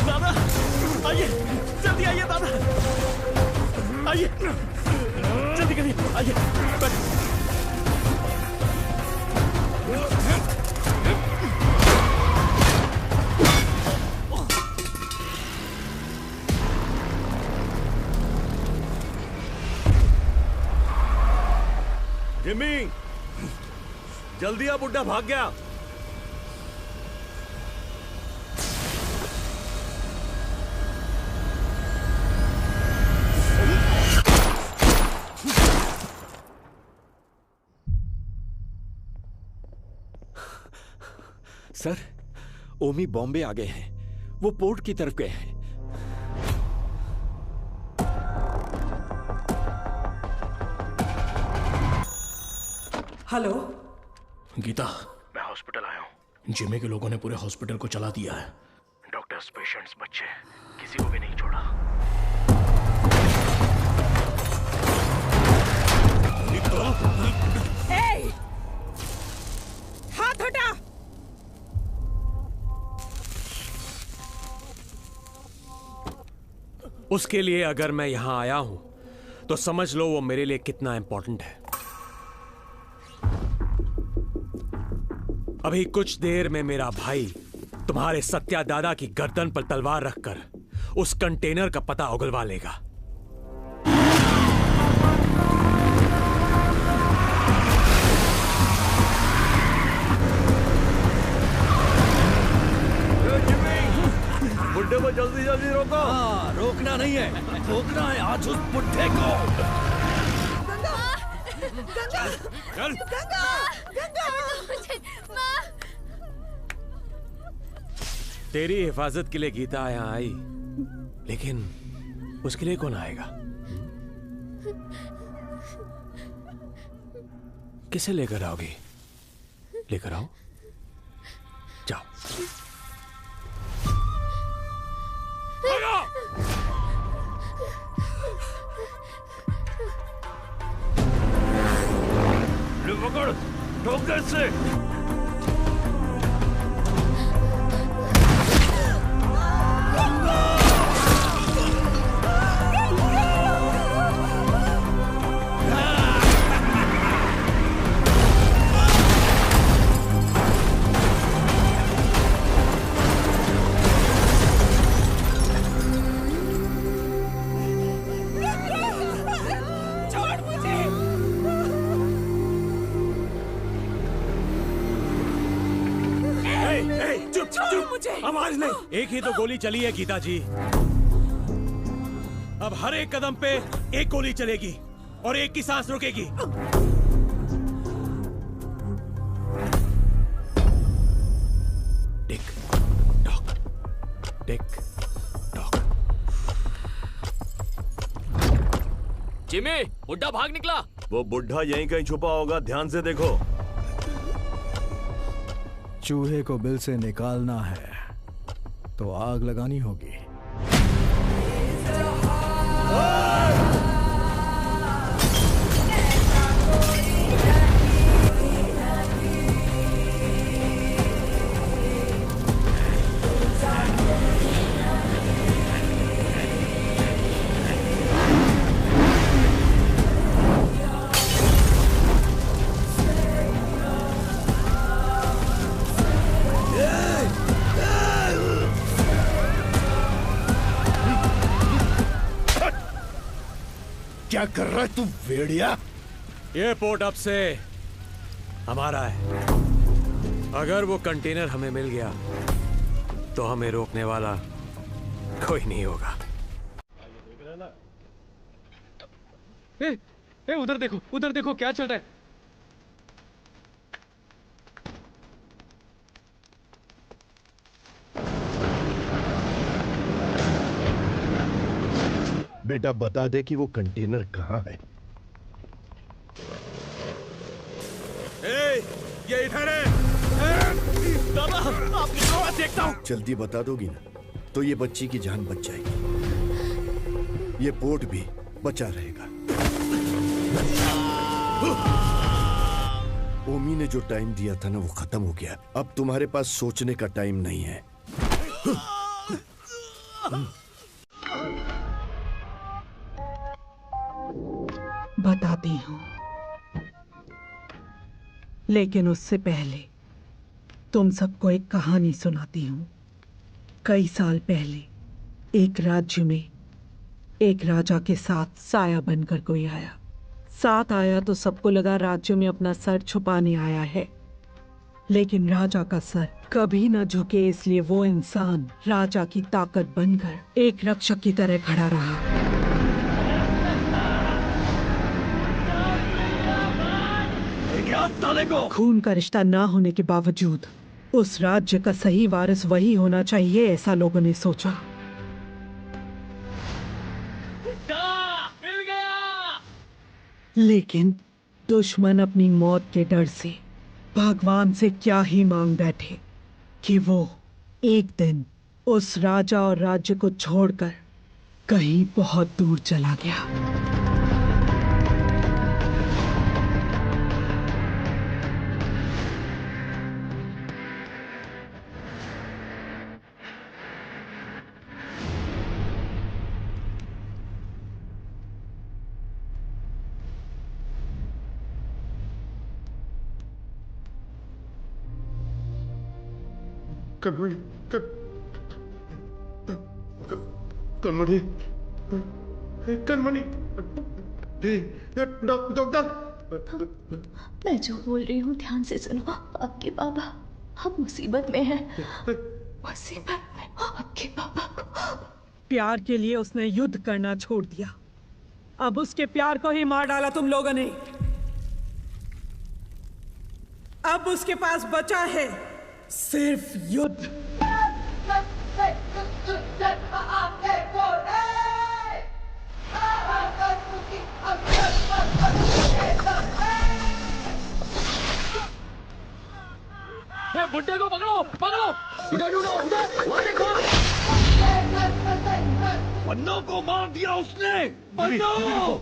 Speaker 6: दादा आइए, जल्दी आइए दादा, आइए जल्दी करिए, आइए बैठो।
Speaker 4: जिमी जल्दी आ, बुड्ढा भाग गया।
Speaker 2: सर, ओमी बॉम्बे आ गए हैं। वो पोर्ट की तरफ गए हैं।
Speaker 10: हेलो
Speaker 2: गीता,
Speaker 16: मैं हॉस्पिटल आया हूँ।
Speaker 12: जिमी के लोगों ने पूरे हॉस्पिटल को चला दिया है। डॉक्टर्स, पेशेंट्स, बच्चे, किसी को भी नहीं छोड़ा।
Speaker 10: हाथ हटा।
Speaker 12: उसके लिए अगर मैं यहां आया हूं तो समझ लो वो मेरे लिए कितना इंपॉर्टेंट है। अभी कुछ देर में मेरा भाई तुम्हारे सत्या दादा की गर्दन पर तलवार रखकर उस कंटेनर का पता उगलवा लेगा।
Speaker 1: बुड्ढे को जल्दी जल्दी रोको। हाँ, रोकना नहीं है, रोकना है आज उस बुड्ढे को।
Speaker 10: गंगा,
Speaker 1: चल।
Speaker 10: गंगा, गंगा।
Speaker 12: तेरी हिफाजत के लिए गीता यहाँ आई, लेकिन उसके लिए कौन आएगा? किसे लेकर आओगी? लेकर आओ, जाओ।
Speaker 1: पकड़, ठोक दे इससे।
Speaker 12: आवाज नहीं। एक ही तो गोली चली है गीता जी। अब हर एक कदम पे एक गोली चलेगी और एक की सांस रुकेगी। Tick tock, tick tock.
Speaker 20: Jimmy, बुड्ढा भाग निकला।
Speaker 4: वो बुड्ढा यहीं कहीं छुपा होगा, ध्यान से देखो।
Speaker 2: चूहे को बिल से निकालना है तो आग लगानी होगी।
Speaker 9: क्या कर रहा है तू भेड़िया?
Speaker 12: ये पोर्ट अब से हमारा है। अगर वो कंटेनर हमें मिल गया तो हमें रोकने वाला कोई नहीं होगा।
Speaker 6: उधर देखो क्या चल रहा है।
Speaker 9: बेटा बता दे कि वो कंटेनर कहाँ है।
Speaker 12: ये इधर है। दादा, आपकी थोड़ा देखता हूँ।
Speaker 9: जल्दी बता दोगी ना तो ये बच्ची की जान बच जाएगी, ये पोर्ट भी बचा रहेगा। ओमी ने जो टाइम दिया था ना वो खत्म हो गया। अब तुम्हारे पास सोचने का टाइम नहीं है।
Speaker 10: बताती हूँ, लेकिन उससे पहले तुम सबको एक कहानी सुनाती हूँ। कई साल पहले एक राज्य में एक राजा के साथ साया बनकर कोई आया। साथ आया तो सबको लगा राज्य में अपना सर छुपाने आया है, लेकिन राजा का सर कभी न झुके, इसलिए वो इंसान राजा की ताकत बनकर एक रक्षक की तरह खड़ा रहा। खून का रिश्ता ना होने के बावजूद उस राज्य का सही वारिस वही होना चाहिए, ऐसा लोगों ने सोचा।
Speaker 20: मिल गया।
Speaker 10: लेकिन दुश्मन अपनी मौत के डर से भगवान से क्या ही मांग बैठे। कि वो एक दिन उस राजा और राज्य को छोड़कर कहीं बहुत दूर चला गया।
Speaker 5: कनमणि, कनमणि, डॉक्टर।
Speaker 22: मैं जो बोल रही हूँ ध्यान से सुनो। आपके बाबा अब मुसीबत में हैं। मुसीबत में आपके बाबा को।
Speaker 10: प्यार के लिए उसने युद्ध करना छोड़ दिया। अब उसके प्यार को ही मार डाला तुम लोगों ने। अब उसके पास बचा है सिर्फ युद्ध।
Speaker 1: बुड्ढे को पकड़ो, पकड़ो। इधर ढूंढो, उधर, वहाँ देखो। पन्नों को मार दिया उसने। पन्नों।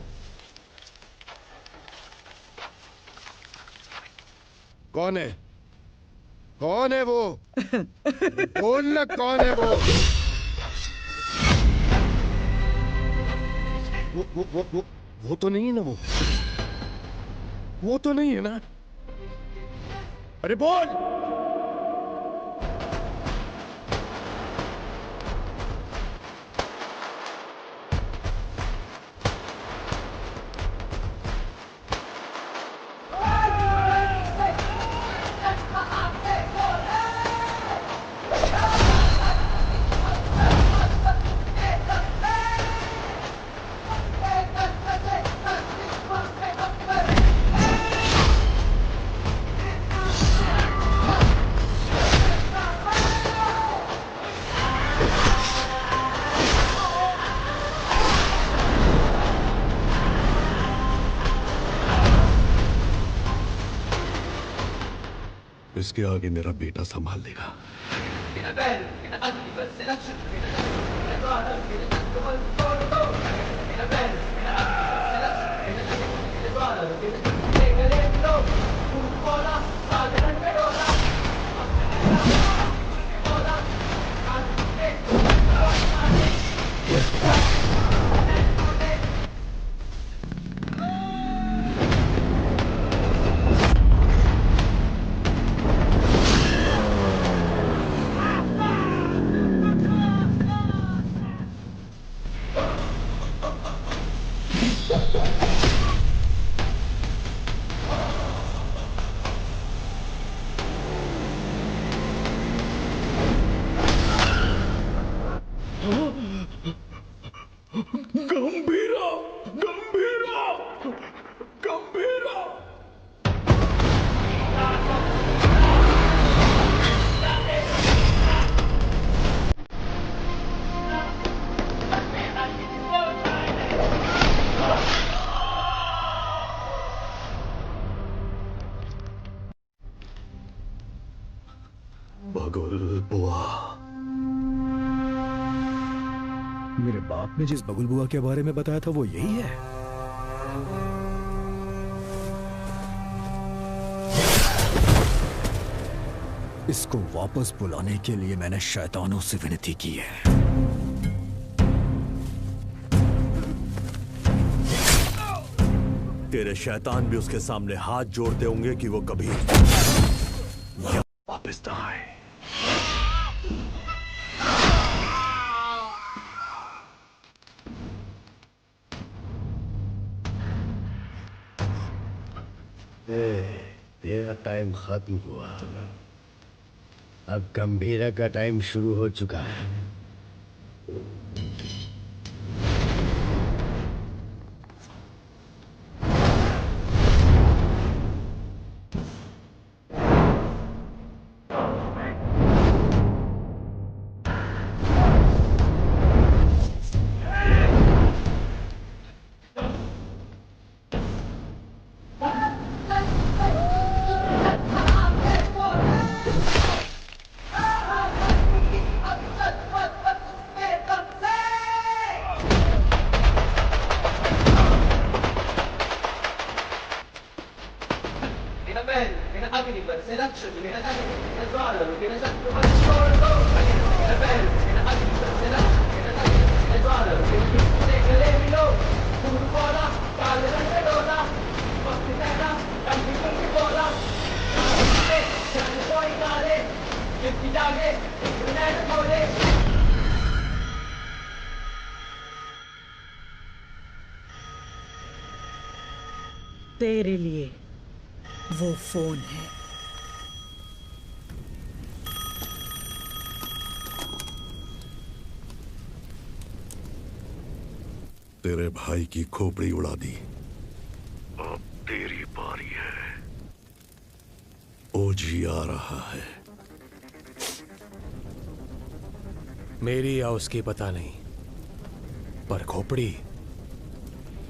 Speaker 5: कौन है? कौन है वो? बोल ना, कौन है वो? वो तो नहीं है ना? वो तो नहीं है ना? अरे बोल! इसके आगे मेरा बेटा संभाल लेगा।
Speaker 1: गंभीरा, गंभीरा, गंभीरा।
Speaker 8: बगुल बुआ।
Speaker 2: मेरे बाप ने जिस बगुल बुआ के बारे में बताया था वो यही है। इसको वापस बुलाने के लिए मैंने शैतानों से विनती की है।
Speaker 4: तेरे शैतान भी उसके सामने हाथ जोड़ते होंगे कि वो कभी वापस ना आए।
Speaker 9: तेरा टाइम खत्म हुआ। अब गंभीरा का टाइम शुरू हो चुका है।
Speaker 10: तेरे लिए वो फोन है।
Speaker 13: तेरे भाई की खोपड़ी उड़ा दी, अब तेरी बारी है। ओजी आ रहा है।
Speaker 12: मेरी या उसकी पता नहीं, पर खोपड़ी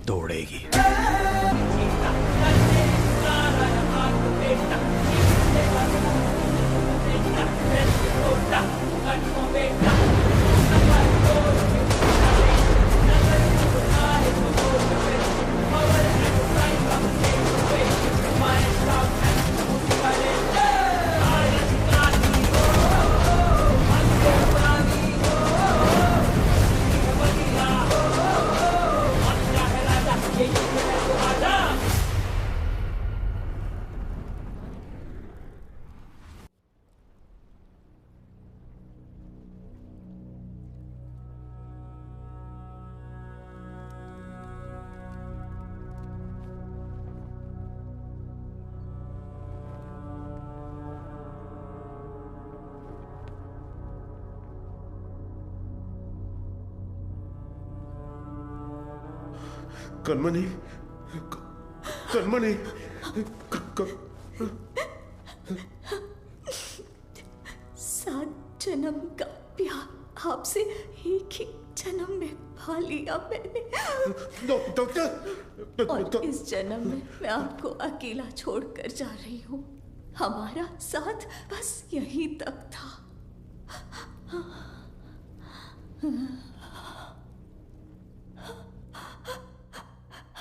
Speaker 12: तोड़ेगी।
Speaker 5: कनमनी, कनमनी,
Speaker 11: सात जन्म का प्यार आपसे एक ही जन्म में पा लिया मैंने।
Speaker 5: डॉक्टर,
Speaker 11: और इस जन्म में मैं आपको अकेला छोड़कर जा रही हूँ। हमारा साथ बस यहीं तक था।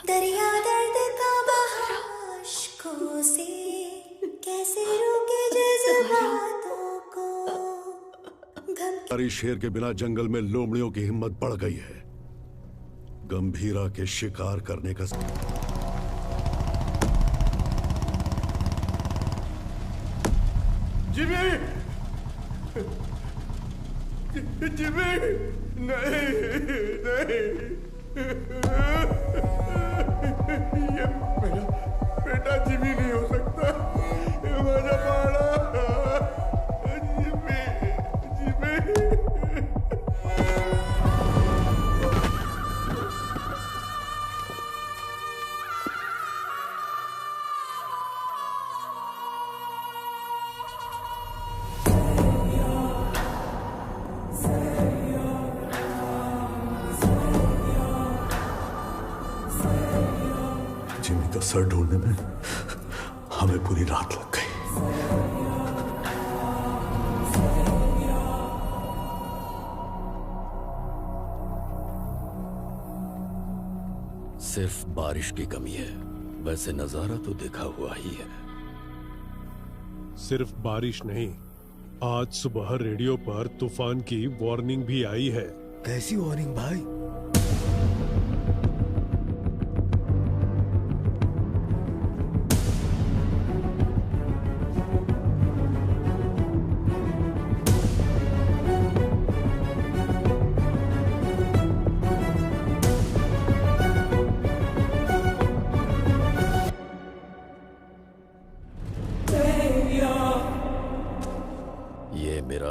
Speaker 18: दरिया दर्द का बहा अश्कों से कैसे रोके जज्बातों को।
Speaker 13: हरी शेर के बिना जंगल में लोमड़ियों की हिम्मत बढ़ गई है। गंभीरा के शिकार करने का
Speaker 5: जिमी, जिमी, नहीं, नहीं, ये मेरा बेटा जिमी नहीं हो सकता। ये मेरा बाड़ा जिमी, जिमी।
Speaker 13: जिमी का सर ढूंढने में हमें पूरी रात लग गई।
Speaker 4: सिर्फ बारिश की कमी है, वैसे नजारा तो देखा हुआ ही है।
Speaker 8: सिर्फ बारिश नहीं, आज सुबह रेडियो पर तूफान की वार्निंग भी आई है।
Speaker 9: कैसी वार्निंग भाई?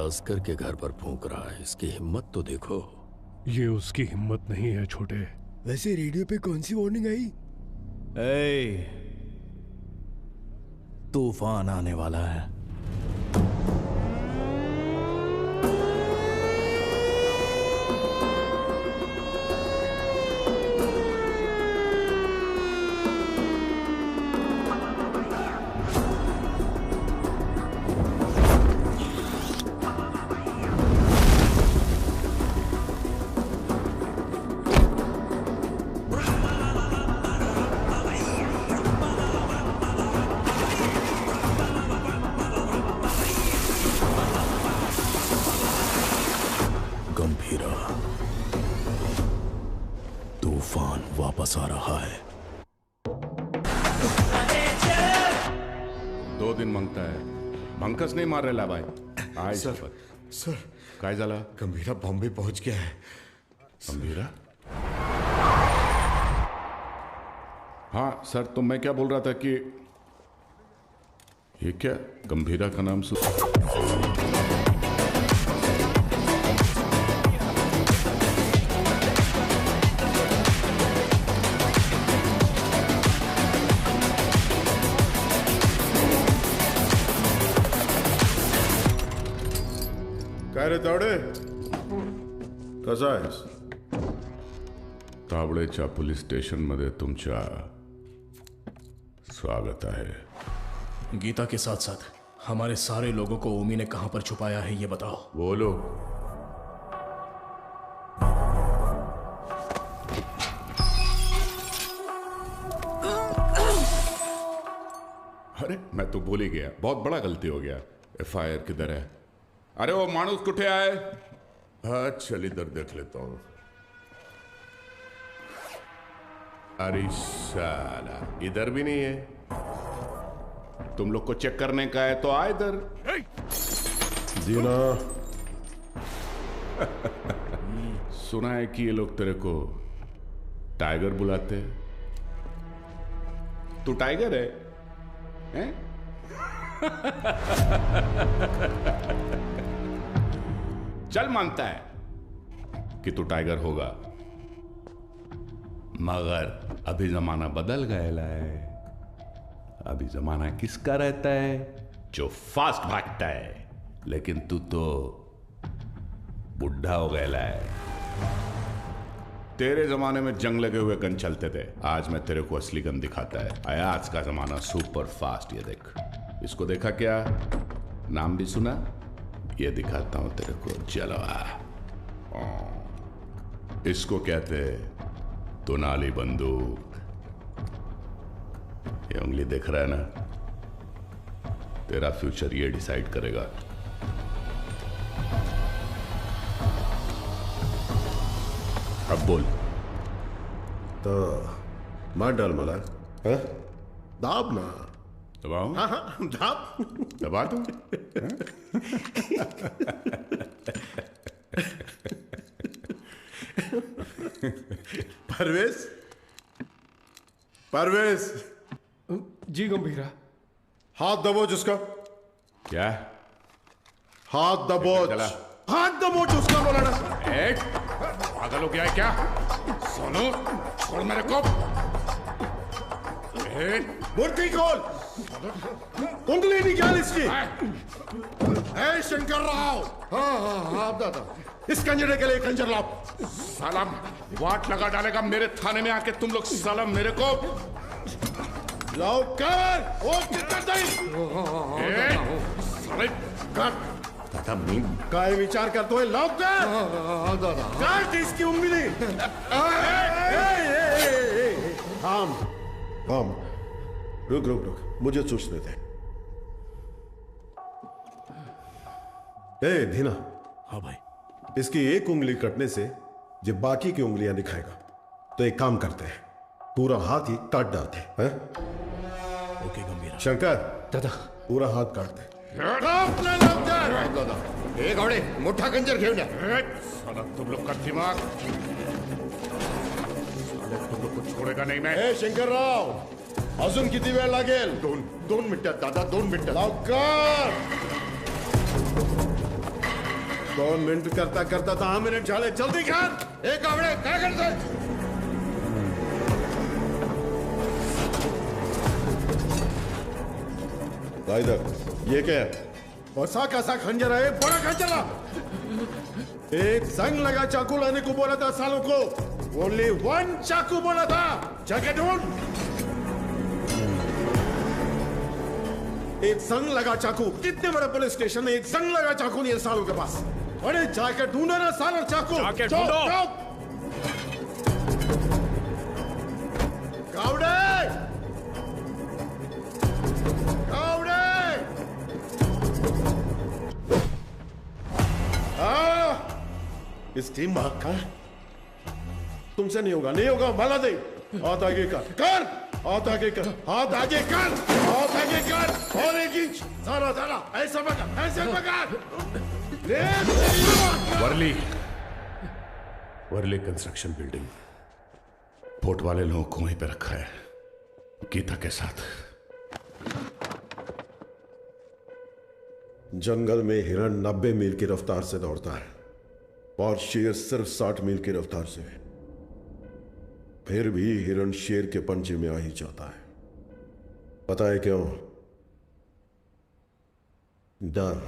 Speaker 4: असगर के घर पर फूंक रहा है, इसकी हिम्मत तो देखो।
Speaker 8: ये उसकी हिम्मत नहीं है छोटे।
Speaker 9: वैसे रेडियो पे कौन सी वार्निंग आई?
Speaker 14: तूफान आने वाला है।
Speaker 8: तूफान वापस आ रहा है।
Speaker 5: 2 दिन मांगता है, मंकस नहीं मार रेला भाई। आय
Speaker 17: सर
Speaker 5: काय झाला?
Speaker 17: गंभीरा बॉम्बे पहुंच गया है।
Speaker 5: गंभीरा? हाँ सर, तो मैं क्या बोल रहा था कि ये क्या गंभीरा का नाम
Speaker 17: काय रे तावडे, कसा आहेस?
Speaker 5: तावडेच्या पोलीस स्टेशन मध्ये तुमच्या स्वागत है।
Speaker 19: गीता के साथ साथ हमारे सारे लोगों को ओमी ने कहां पर छुपाया है ये बताओ।
Speaker 5: बोलो। अरे मैं तो बोल ही गया, बहुत बड़ा गलती हो गया। FIR किधर है? अरे वो मानुस कुठे आए? हाँ चल इधर देख लेता हूं। अरे साला इधर भी नहीं है। तुम लोग को चेक करने का है तो आ इधर।
Speaker 17: दीना
Speaker 5: सुना है कि ये लोग तेरे को टाइगर बुलाते हैं। तू टाइगर है, हैं? चल मानता है कि तू टाइगर होगा, मगर अभी जमाना बदल गया है। अभी जमाना किसका रहता है? जो फास्ट भागता है। लेकिन तू तो बुढ़ा हो गया है। तेरे जमाने में जंग लगे हुए गन चलते थे, आज मैं तेरे को असली गन दिखाता है। आज का जमाना सुपर फास्ट। ये देख, इसको देखा क्या? नाम भी सुना? ये दिखाता हूं तेरे को, जलवा। इसको कहते दुनाली बंदूक। ये उंगली देख रहा है ना? तेरा फ्यूचर ये डिसाइड करेगा। अब बोल।
Speaker 17: तो मार डाल मला, हाँ? दाब ना।
Speaker 5: दबाऊं?
Speaker 17: हाँ हाँ दाब।
Speaker 5: दबा दूं?
Speaker 17: परवेश, परवेश।
Speaker 5: जी गंभीरा।
Speaker 17: हाथ दबोच उसका।
Speaker 5: क्या?
Speaker 17: हाथ दबोच। हाथ दबोच उसका बोला ना।
Speaker 5: पागल हो गया है क्या? सोनू छोड़ मेरे को।
Speaker 17: मुर्गी खोल। कुंडली निकाल इसकी। ए शंकर राव। हाँ हाँ हाँ दादा, इस कंजरे के लिए कंजर लाओ।
Speaker 5: साला वाट लगा डालेगा मेरे थाने में आके तुम लोग। साला मेरे को
Speaker 17: लाओ कर। वो कितना दादा मैं काय विचार करते हो? लाओ कर। दादा काट इसकी उंगली। थाम थाम, रुक रुक रुक, मुझे सोचने दे। ए धीना।
Speaker 19: हाँ भाई।
Speaker 17: इसकी एक उंगली कटने से जब बाकी की उंगलियां दिखाएगा, तो एक काम करते हैं, पूरा हाथ ही काट डालते हैं।
Speaker 19: ओके गंभीरा।
Speaker 17: शंकर
Speaker 19: दादा
Speaker 17: पूरा हाथ काटते।
Speaker 5: दादा
Speaker 17: एक घोड़े मोठा कंजर घेऊन या।
Speaker 5: साला तुम लोग का दिमाग, तुम लोग को छोड़ेगा नहीं मैं।
Speaker 17: ए शंकर राव, अजून किती वेळ लागेल? दोन मिनिटात दादा, 2 मिनिटात। लवकर। 2 मिनिट करता करता 10 मिनिट झाले, जल्दी कर। एक आवडे काय करतोय? इधर ये क्या है? ऐसा कैसा खंजर है? बड़ा खंजर ला। एक संग लगा चाकू लाने को बोला था सालों को। ओनली 1 चाकू बोला था। जाके ढूंढ। एक संग लगा चाकू। कितने बड़े पुलिस स्टेशन में एक संग लगा चाकू नहीं है सालों के पास। अरे जाके ढूंढो ना सालों चाकू।
Speaker 19: जाके ढूंढो।
Speaker 17: कावड़े, कावड़े। इसकी मां का तुमसे नहीं होगा, नहीं होगा, भला दे। हाथ आगे कर, हाथ आगे कर, हाथ आगे कर, हाथ आगे कर, और 1 इंच, सारा सारा ऐसा पकड़, ऐसे पकड़। ले
Speaker 5: Worli, Worli construction building, port वाले लोगों को वहीं पे रखा है, गीता के साथ।
Speaker 17: जंगल में हिरण 90 मील की रफ्तार से दौड़ता है और शेर सिर्फ 60 मील की रफ्तार से। फिर भी हिरण शेर के पंजे में आ ही जाता है। पता है क्यों? डर।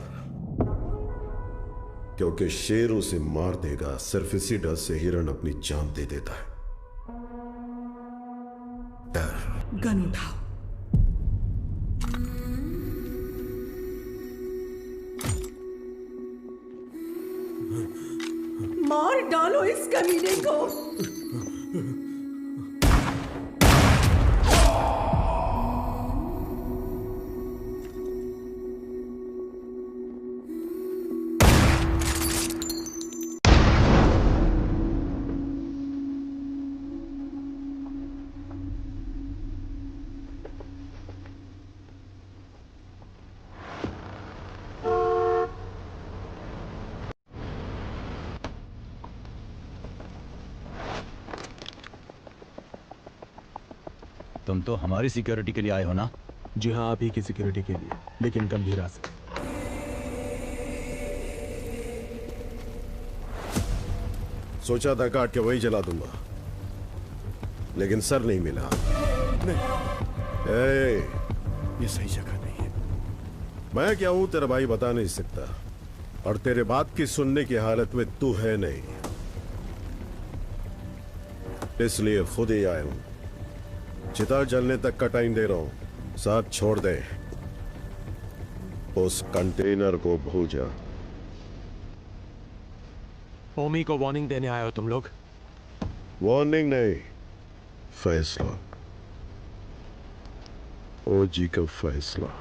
Speaker 17: क्योंकि शेर उसे मार देगा, सिर्फ इसी डर से हिरण अपनी जान दे देता है। डर।
Speaker 10: गन उठाओ। मार डालो इस कमीने को।
Speaker 14: तुम तो हमारी सिक्योरिटी के लिए आए हो ना?
Speaker 19: जी हाँ, आप ही की सिक्योरिटी के लिए, लेकिन गंभीरा से।
Speaker 17: सोचा था काट के वही जला दूंगा, लेकिन सर नहीं मिला।
Speaker 19: ये सही जगह नहीं है।
Speaker 17: मैं क्या हूं तेरा भाई बता नहीं सकता, और तेरे बात की सुनने की हालत में तू है नहीं, इसलिए खुद ही आया हूं। चिता जलने तक का टाइम दे रहा हूं, साथ छोड़ दे। उस कंटेनर को भूजा।
Speaker 12: ओमी को वार्निंग देने आए हो तुम लोग?
Speaker 17: वार्निंग नहीं, फैसला। ओजी का फैसला।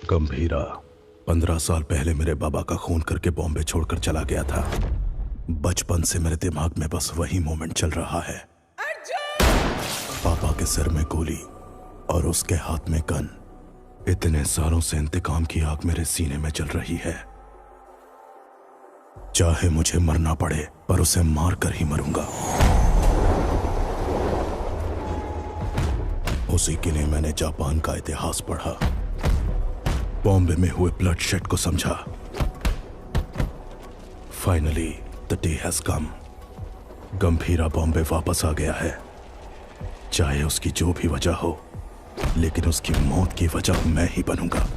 Speaker 8: गंभीरा 15 साल पहले मेरे बाबा का खून करके बॉम्बे छोड़कर चला गया था। बचपन से मेरे दिमाग में बस वही मोमेंट चल रहा है। पापा के सिर में गोली और उसके हाथ में गन। इतने सालों से इंतकाम की आग मेरे सीने में जल रही है। चाहे मुझे मरना पड़े, पर उसे मार कर ही मरूंगा। उसी के लिए मैंने जापान का इतिहास पढ़ा, बॉम्बे में हुए ब्लडशेड को समझा। Finally the day has come. Gambhira Bombay वापस आ गया है। चाहे उसकी जो भी वजह हो, लेकिन उसकी मौत की वजह मैं ही बनूंगा।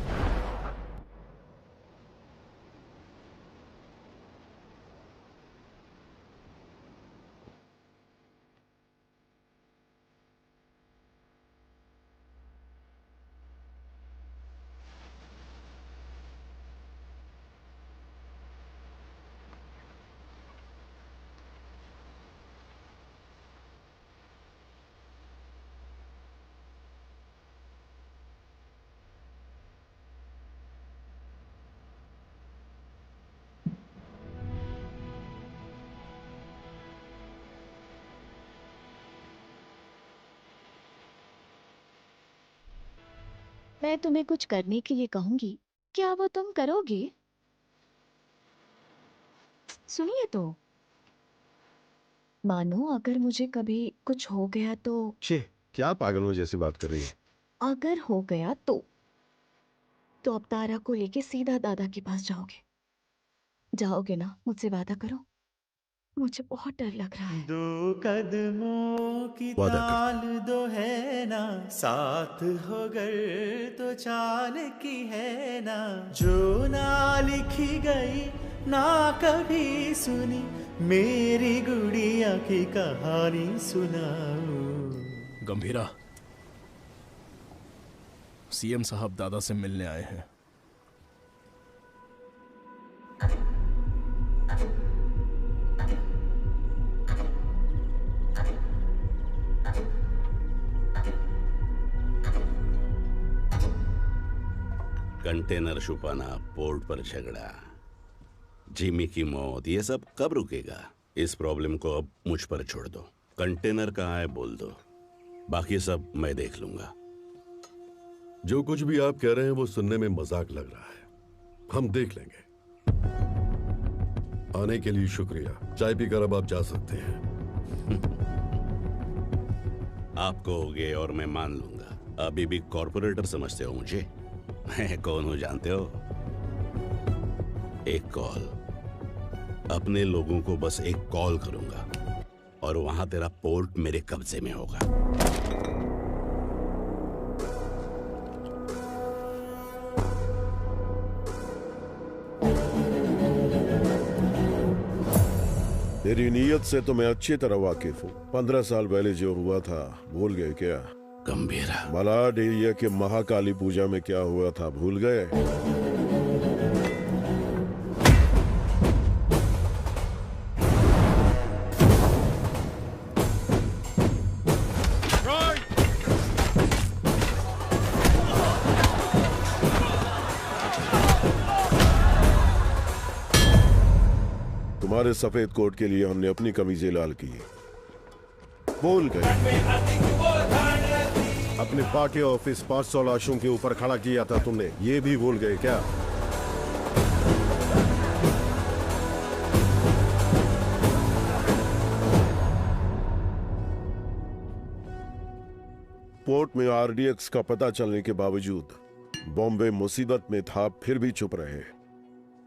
Speaker 22: मैं तुम्हें कुछ करने के लिए कहूंगी, क्या वो तुम करोगे? सुनिए तो। मानो अगर मुझे कभी कुछ हो गया तो।
Speaker 17: छे, क्या पागलों जैसी बात कर रही है?
Speaker 22: अगर हो गया तो अवतारा को लेके सीधा दादा के पास जाओगे? जाओगे ना? मुझसे वादा करो। मुझे बहुत डर लग रहा है।
Speaker 7: 2 कदमों की ताल दो है ना, साथ हो गर तो चाल की है ना, जो ना लिखी गई ना कभी सुनी मेरी गुड़िया की कहानी सुनाओ।
Speaker 19: गंभीरा, सीएम साहब दादा से मिलने आए हैं।
Speaker 3: कंटेनर छुपाना, पोर्ट पर झगड़ा, जिमी की मौत, ये सब कब रुकेगा? इस प्रॉब्लम को अब मुझ पर छोड़ दो। कंटेनर कहाँ है बोल दो, बाकी सब मैं देख लूंगा।
Speaker 13: जो कुछ भी आप कह रहे हैं वो सुनने में मजाक लग रहा है, हम देख लेंगे। आने के लिए शुक्रिया। चाय पीकर अब आप जा सकते हैं।
Speaker 3: आप कहोगे और मैं मान लूंगा। अभी भी कॉर्पोरेटर समझते हो मुझे? मैं कौन हूं जानते हो? एक कॉल, अपने लोगों को बस एक कॉल करूंगा और वहां तेरा पोर्ट मेरे कब्जे में होगा।
Speaker 17: तेरी नीयत से तो मैं अच्छी तरह वाकिफ हूँ। 15 साल पहले जो हुआ था भूल गए क्या?
Speaker 3: गंभीरा,
Speaker 17: मलाड एरिया के महाकाली पूजा में क्या हुआ था भूल गए? तुम्हारे सफेद कोट के लिए हमने अपनी कमीजें लाल की। भूल गए? अपने पार्टी ऑफिस 500 लाशों के ऊपर खड़ा किया था तुमने, ये भी भूल गए क्या? पोर्ट में आरडीएक्स का पता चलने के बावजूद बॉम्बे मुसीबत में था, फिर भी चुप रहे।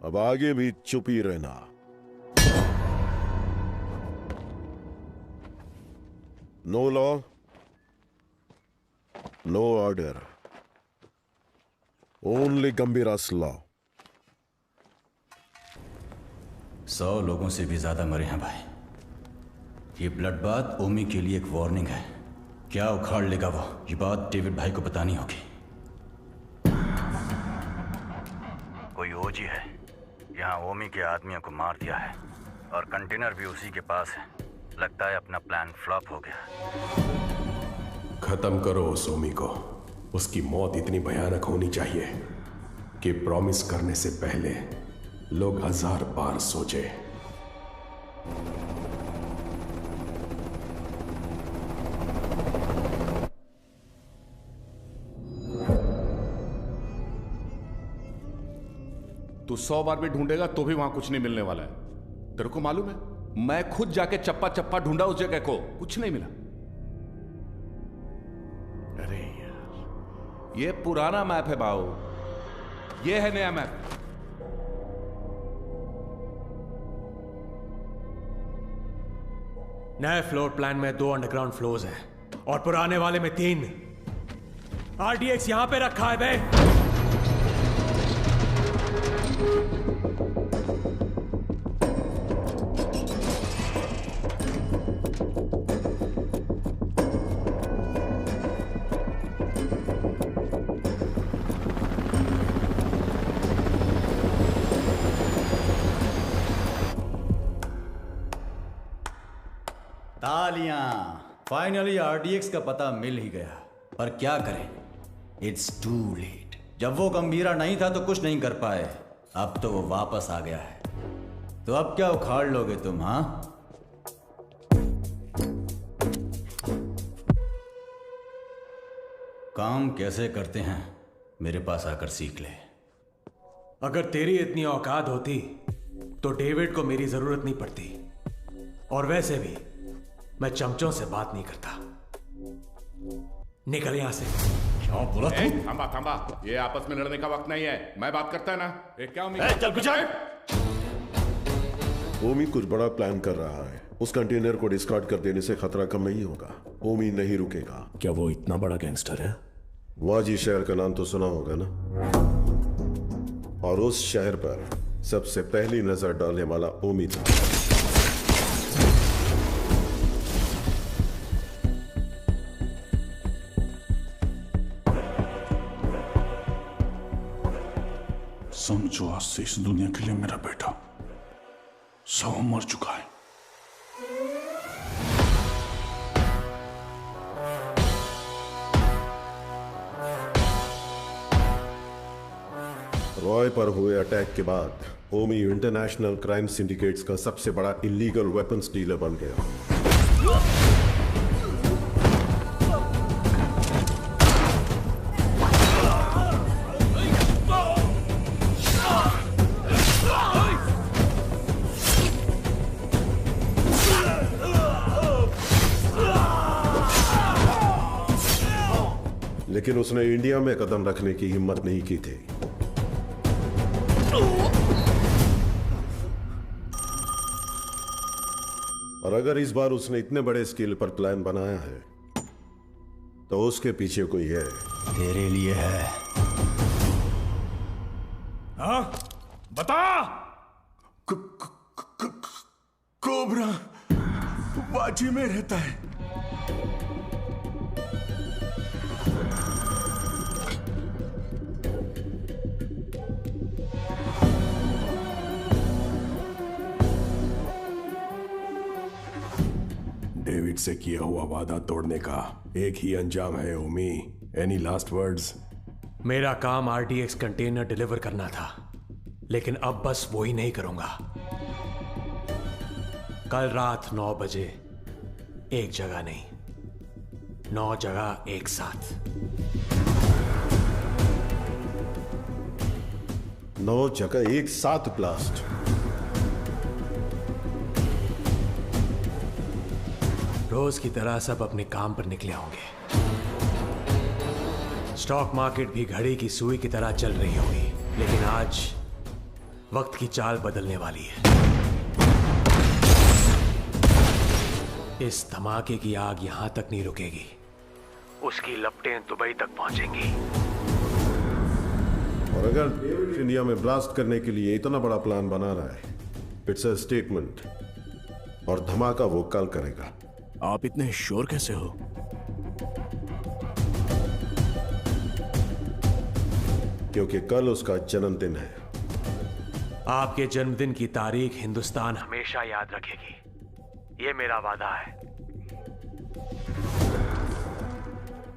Speaker 17: अब आगे भी चुप ही रहना। No law, no order, only Gambhira's law.
Speaker 14: 100 लोगों से भी ज्यादा मरे हैं भाई। ये ब्लड बात ओमी के लिए एक वार्निंग है। क्या उखाड़ लेगा वो, ये बात डेविड भाई को बतानी होगी। कोई ओजी है यहाँ, ओमी के आदमियों को मार दिया है और कंटेनर भी उसी के पास है। लगता है अपना प्लान फ्लॉप हो गया।
Speaker 19: खत्म करो उस ओमी को। उसकी मौत इतनी भयानक होनी चाहिए कि प्रॉमिस करने से पहले लोग 1000 बार सोचे।
Speaker 5: तू 100 बार भी ढूंढेगा तो भी वहां कुछ नहीं मिलने वाला है। तेरे को मालूम है, मैं खुद जाके चप्पा चप्पा ढूंढा उस जगह को, कुछ नहीं मिला। अरे यार, ये पुराना मैप है बाऊ, ये है नया मैप।
Speaker 12: नए फ्लोर प्लान में 2 अंडरग्राउंड फ्लोर्स हैं और पुराने वाले में 3। आरडीएक्स यहां पे रखा है बे।
Speaker 14: तालियां, फाइनली आरडीएक्स का पता मिल ही गया। पर क्या करें, इट्स टू लेट। जब वो गंभीरा नहीं था तो कुछ नहीं कर पाए, अब तो वो वापस आ गया है। तो अब क्या उखाड़ लोगे तुम? हाँ, काम कैसे करते हैं मेरे पास आकर सीख ले।
Speaker 12: अगर तेरी इतनी औकात होती तो डेविड को मेरी जरूरत नहीं पड़ती। और वैसे भी मैं चमचों से बात नहीं करता। निकल यहां से।
Speaker 19: क्या बोला तू?
Speaker 5: थांबा थांबा, ये आपस में लड़ने का वक्त नहीं है। मैं बात करता है ना। क्या
Speaker 19: चल कुछ
Speaker 17: ओमी कुछ बड़ा प्लान कर रहा है। उस कंटेनर को डिस्कार्ड कर देने से खतरा कम नहीं होगा। ओमी नहीं रुकेगा।
Speaker 19: क्या वो इतना बड़ा गैंगस्टर है?
Speaker 17: वाजी शहर का नाम तो सुना होगा ना। और उस शहर पर
Speaker 13: सबसे पहली नजर डालने वाला ओमी था।
Speaker 8: समझो आज से इस दुनिया के लिए मेरा बेटा सौ मर चुका है।
Speaker 13: रॉय पर हुए अटैक के बाद ओमी इंटरनेशनल क्राइम सिंडिकेट्स का सबसे बड़ा इलीगल वेपन्स डीलर बन गया। लेकिन उसने इंडिया में कदम रखने की हिम्मत नहीं की थी। और अगर इस बार उसने इतने बड़े स्केल पर प्लान बनाया है तो उसके पीछे कोई है।
Speaker 14: तेरे लिए है।
Speaker 8: हाँ? बता। कोबरा बाजी में रहता है।
Speaker 19: डेविड से किया हुआ वादा तोड़ने का एक ही अंजाम है ओमी। Any last words?
Speaker 12: मेरा काम आरडीएक्स कंटेनर डिलीवर करना था, लेकिन अब बस वो ही नहीं करूंगा। कल रात 9 बजे एक जगह नहीं, 9 जगह एक साथ।
Speaker 13: 9 जगह एक साथ ब्लास्ट।
Speaker 12: रोज की तरह सब अपने काम पर निकले होंगे। स्टॉक मार्केट भी घड़ी की सुई की तरह चल रही होगी, लेकिन आज वक्त की चाल बदलने वाली है। इस धमाके की आग यहां तक नहीं रुकेगी, उसकी लपटें दुबई तक पहुंचेंगी।
Speaker 13: और अगर इंडिया में ब्लास्ट करने के लिए इतना बड़ा प्लान बना रहा है, इट्स अ स्टेटमेंट, और धमाका वो कल करेगा।
Speaker 8: आप इतने श्योर कैसे हो?
Speaker 13: क्योंकि कल उसका जन्मदिन है।
Speaker 12: आपके जन्मदिन की तारीख हिंदुस्तान हमेशा याद रखेगी, ये मेरा वादा है।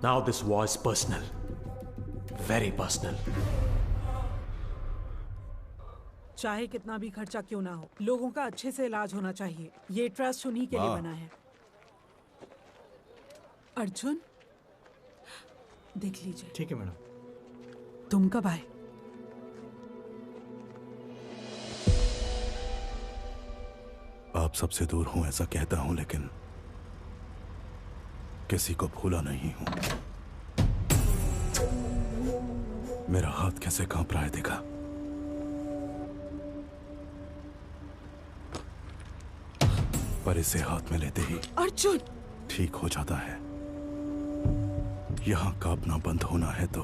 Speaker 12: Now this was personal, very personal.
Speaker 10: चाहे कितना भी खर्चा क्यों ना हो, लोगों का अच्छे से इलाज होना चाहिए। ये ट्रस्ट उन्हीं के लिए बना है। अर्जुन, देख लीजिए।
Speaker 6: ठीक है मैडम।
Speaker 10: तुम कब आए?
Speaker 8: आप सबसे दूर हूं ऐसा कहता हूं, लेकिन किसी को भूला नहीं हूं। मेरा हाथ कैसे कांप रहा है देखा? पर इसे हाथ में लेते ही
Speaker 10: अर्जुन
Speaker 8: ठीक हो जाता है। यहां कांपना बंद होना है तो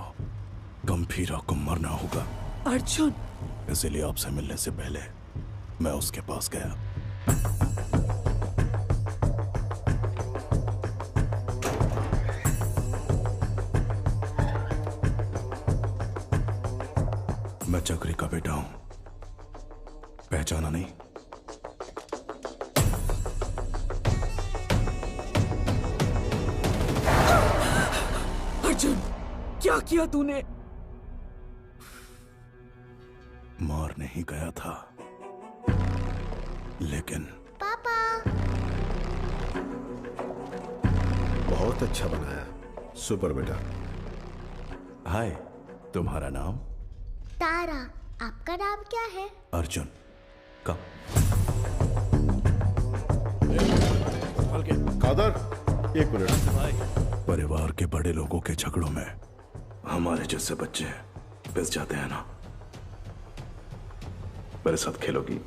Speaker 8: गंभीरा को मरना होगा।
Speaker 10: अर्जुन,
Speaker 8: इसलिए आपसे मिलने से पहले मैं उसके पास गया। मैं चक्री का बेटा हूं, पहचाना नहीं?
Speaker 10: अर्जुन, क्या किया तूने?
Speaker 8: मार नहीं गया था, लेकिन
Speaker 18: पापा।
Speaker 13: बहुत अच्छा बनाया, सुपर बेटा।
Speaker 8: हाय, तुम्हारा नाम?
Speaker 18: तारा। आपका नाम क्या है?
Speaker 8: अर्जुन। कब?
Speaker 13: कादर, एक मिनट।
Speaker 8: परिवार के बड़े लोगों के झगड़ों में हमारे जैसे बच्चे पिस जाते हैं ना। मेरे साथ खेलोगी?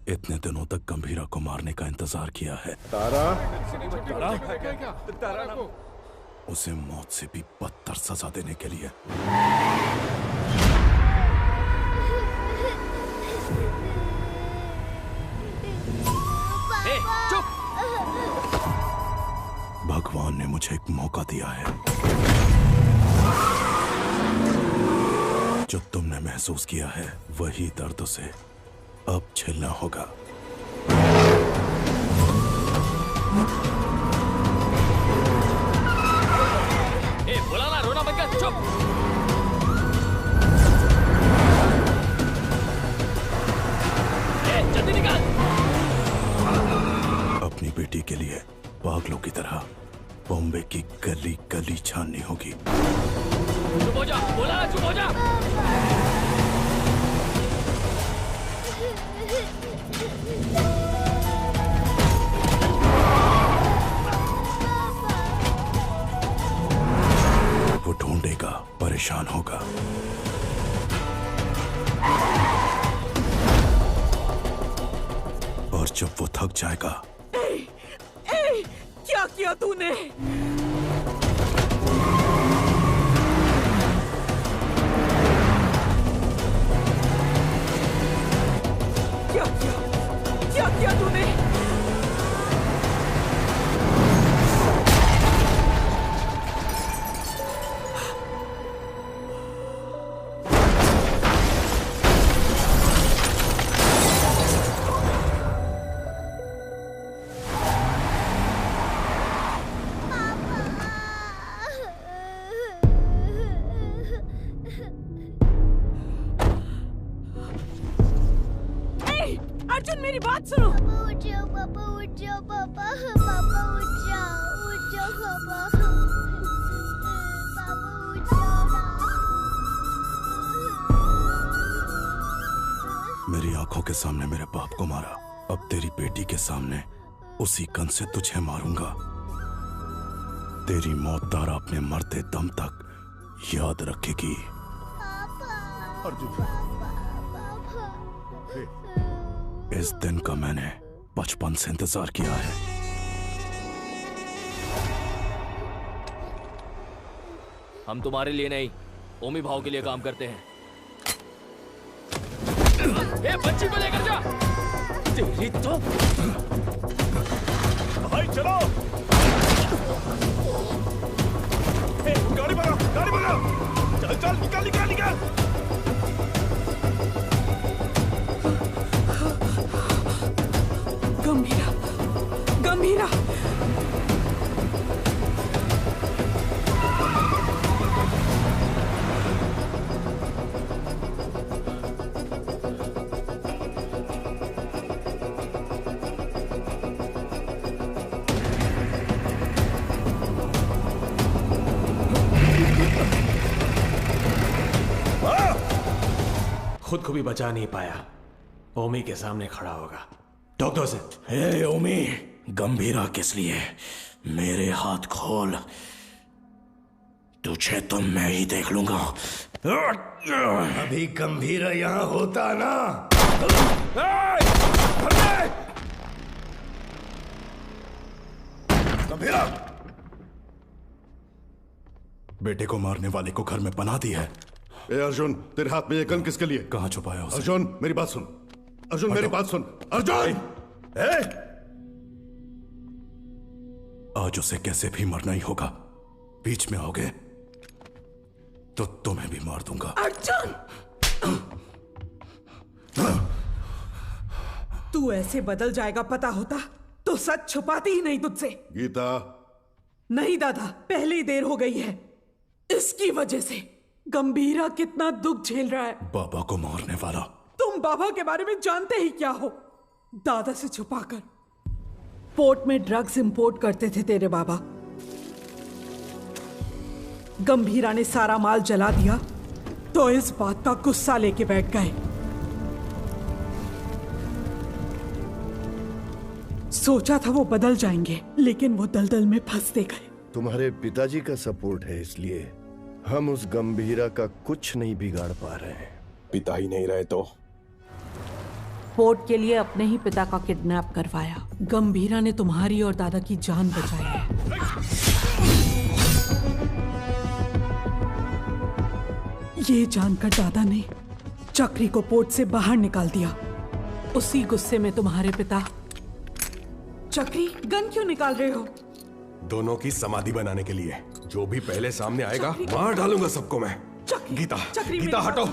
Speaker 8: इतने दिनों तक गंभीरा को मारने का इंतजार किया है।
Speaker 13: तारा,
Speaker 8: उसे मौत से भी बदतर सजा देने के लिए।
Speaker 20: चुप।
Speaker 8: भगवान ने मुझे एक मौका दिया है। जो तुमने महसूस किया है वही दर्द से अब झेलना होगा।
Speaker 20: बोला ना, रोना बंद कर, चुप। जल्दी निकाल।
Speaker 8: अपनी बेटी के लिए पागलों की तरह बॉम्बे की गली गली छाननी होगी।
Speaker 20: चुप हो जा, बोला ना, चुप हो जा।
Speaker 8: वो ढूंढेगा, परेशान होगा। और जब वो थक जाएगा।
Speaker 10: क्या किया तूने? क्या किया तूने? अर्जुन, मेरी बात सुनो।
Speaker 18: उठ जाओ पापा, उठ जाओ पापा, पापा उठ जाओ पापा, पापा उठ जाओ ना।
Speaker 8: मेरी आंखों के सामने मेरे बाप को मारा, अब तेरी बेटी के सामने उसी गन से तुझे मारूंगा। तेरी मौत तारा अपने मरते दम तक याद रखेगी। इस दिन का मैंने बचपन से इंतजार किया है।
Speaker 20: हम तुम्हारे लिए नहीं, ओमी भाव के लिए काम करते हैं। ए, बच्ची को लेकर जा। तेरी तो
Speaker 6: भाई चलो। ए, गाड़ी भगा, गाड़ी भगा। चल चल, निकल निकल निकल।
Speaker 10: गंभीरा, गंभीरा।
Speaker 12: खुद को भी बचा नहीं पाया, ओमी के सामने खड़ा होगा। डॉक्टर से,
Speaker 8: हे ओमी, गंभीरा किस लिए? मेरे हाथ खोल, तुझे तो मैं ही देख लूंगा।
Speaker 9: अभी गंभीरा यहाँ होता ना।
Speaker 8: गंभीरा, बेटे को मारने वाले को घर में पनाह दी है।
Speaker 13: ए अर्जुन, तेरे हाथ में ये गन किसके लिए?
Speaker 8: कहाँ छुपाया उसे?
Speaker 13: अर्जुन मेरी बात सुन, अर्जुन मेरी बात सुन, अर्जुन।
Speaker 8: आज उसे कैसे भी मरना ही होगा। बीच में आओगे तो तुम्हें भी मार दूंगा।
Speaker 10: अर्जुन, तू ऐसे बदल जाएगा पता होता तो सच छुपाती ही नहीं तुझसे।
Speaker 13: गीता।
Speaker 10: नहीं दादा, पहले ही देर हो गई है। इसकी वजह से गंभीरा कितना दुख झेल रहा है।
Speaker 8: बाबा को मारने वाला।
Speaker 10: तुम बाबा के बारे में जानते ही क्या हो? दादा से छुपाकर पोर्ट में ड्रग्स इंपोर्ट करते थे तेरे बाबा। गंभीरा ने सारा माल जला दिया तो इस बात का गुस्सा लेके बैठ गए। सोचा था वो बदल जाएंगे, लेकिन वो दलदल में फंसते गए।
Speaker 17: तुम्हारे पिताजी का सपोर्ट है, इसलिए हम उस गंभीरा का कुछ नहीं बिगाड़ पा रहे हैं।
Speaker 19: पिता ही नहीं रहे तो?
Speaker 10: पोर्ट के लिए अपने ही पिता का किडनैप करवाया। गंभीरा ने तुम्हारी और दादा की जान बचाई है। ये जानकर दादा ने चक्री को पोर्ट से बाहर निकाल दिया। उसी गुस्से में तुम्हारे पिता चक्री, गन क्यों निकाल रहे हो?
Speaker 19: दोनों की समाधि बनाने के लिए। जो भी पहले सामने आएगा मार डालूंगा सबको मैं। गीता, गीता हटो,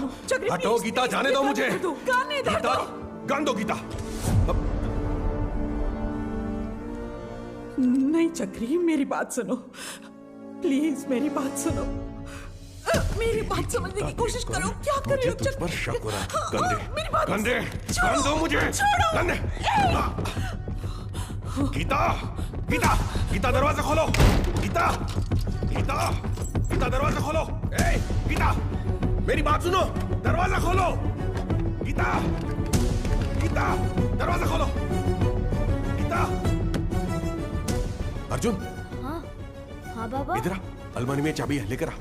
Speaker 19: हटो गीता, जाने दो मुझे। गीता, गन दो गीता।
Speaker 10: नहीं चक्री, मेरी बात सुनो प्लीज, मेरी बात सुनो, मेरी बात समझने की कोशिश करो। क्या कर रहे हो?
Speaker 19: तुझ पर शक हो रहा है। गंदे, गन दो मुझे। गंदे। गीता, गीता, गीता दरवाजा खोलो। गीता, गीता, गीता दरवाजा खोलो। ए, गीता, मेरी बात सुनो, दरवाजा खोलो। गीता, गीता, दरवाजा खोलो। गीता। अर्जुन।
Speaker 18: हाँ, हाँ बाबा।
Speaker 19: इधर आ, अलमारी में चाबी है, लेकर आ।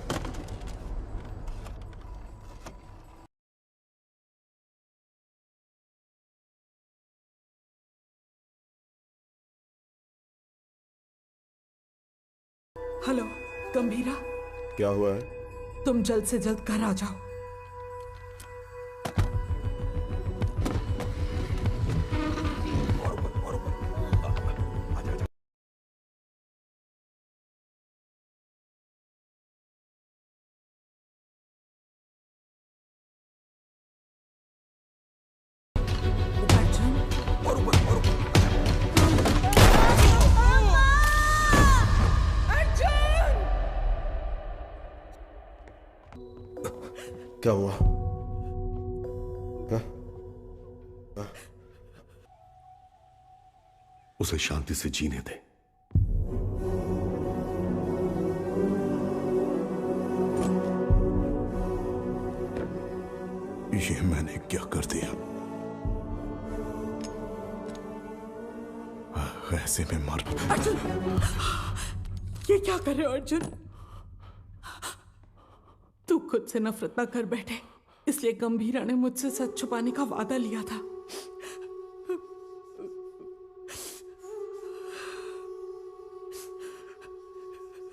Speaker 10: हेलो गंभीरा,
Speaker 17: क्या हुआ है?
Speaker 10: तुम जल्द से जल्द घर आ जाओ।
Speaker 17: क्या हुआ? हा? हा?
Speaker 13: उसे शांति से जीने दे।
Speaker 8: ये मैंने क्या कर दिया? ऐसे में मर।
Speaker 10: अर्जुन, ये क्या कर रहे हो अर्जुन? तू खुद से नफरत ना कर बैठे, इसलिए गंभीरा ने मुझसे सच छुपाने का वादा लिया था।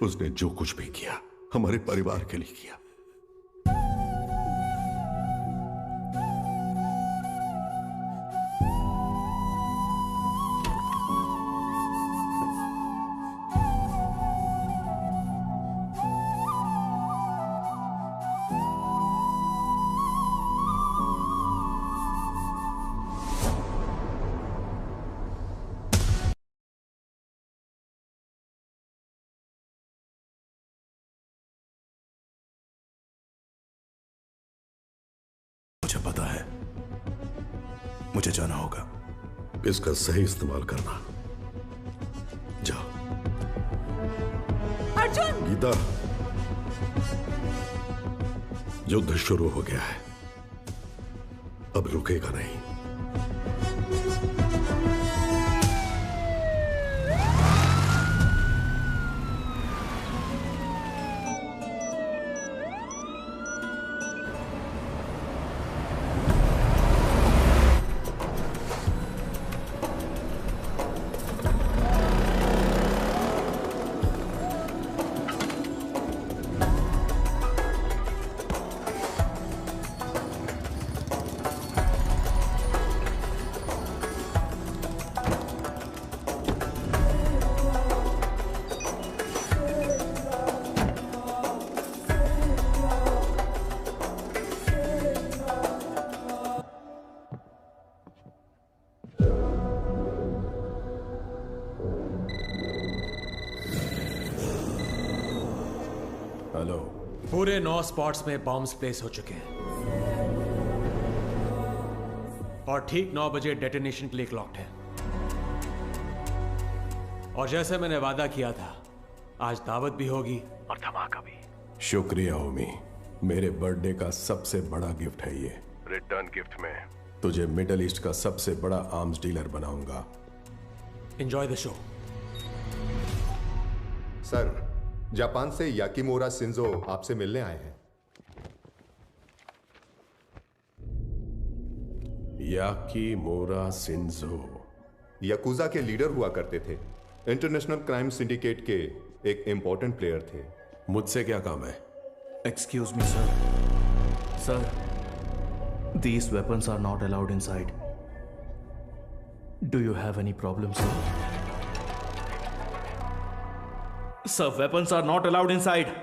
Speaker 13: उसने जो कुछ भी किया हमारे परिवार के लिए किया।
Speaker 8: मुझे पता है, मुझे जाना होगा।
Speaker 13: इसका सही इस्तेमाल करना। जाओ।
Speaker 10: अर्जुन!
Speaker 13: गीता, युद्ध शुरू हो गया है, अब रुकेगा नहीं।
Speaker 12: हेलो। पूरे 9 स्पॉट्स में बॉम्ब्स प्लेस हो चुके हैं और ठीक 9 बजे डेटोनेशन के लिए क्लॉक्ड है। और जैसे मैंने वादा किया था, आज दावत भी होगी और धमाका भी।
Speaker 19: शुक्रिया ओमी, मेरे बर्थडे का सबसे बड़ा गिफ्ट है ये। रिटर्न गिफ्ट में तुझे मिडिल ईस्ट का सबसे बड़ा आर्म्स डीलर बनाऊंगा।
Speaker 12: Enjoy the show.
Speaker 15: Sir, Japan से याकीमोरा शिंजो आपसे मिलने आए हैं।
Speaker 19: याकीमोरा शिंजो
Speaker 15: याकुजा के लीडर हुआ करते थे। इंटरनेशनल क्राइम सिंडिकेट के एक इंपॉर्टेंट प्लेयर थे।
Speaker 19: मुझसे क्या काम है?
Speaker 21: Excuse me, sir. Sir, these weapons are not allowed inside. Do you have any problem, sir? Sir, weapons are not allowed inside.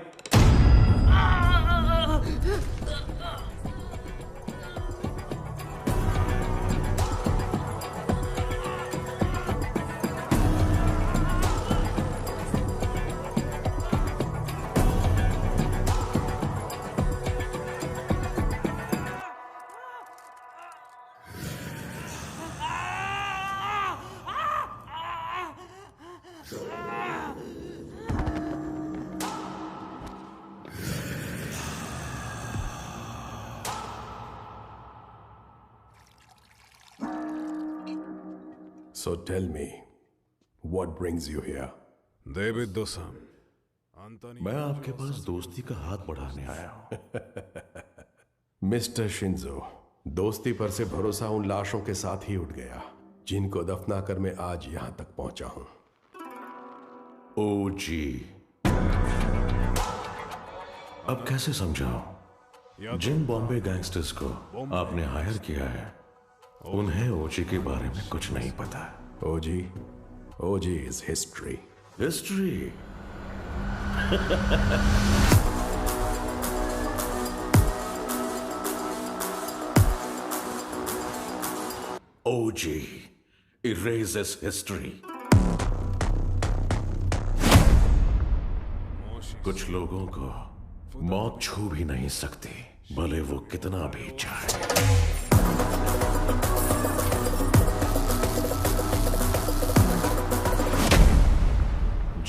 Speaker 19: So tell me, what brings you here?
Speaker 8: David दोसम,
Speaker 1: मैं आपके पास दोस्ती का हाथ बढ़ाने आया हूं।
Speaker 19: मिस्टर शिंजो, दोस्ती पर से भरोसा उन लाशों के साथ ही उठ गया जिनको दफनाकर मैं आज यहां तक पहुंचा हूं।
Speaker 1: ओ जी, अब कैसे समझाऊं? जिन बॉम्बे गैंगस्टर्स को आपने हायर किया है, उन्हें ओजी के बारे में कुछ नहीं पता।
Speaker 19: OG is history.
Speaker 1: History? OG erases history. कुछ लोगों को मौत छू भी नहीं सकती, भले वो कितना भी चाहे।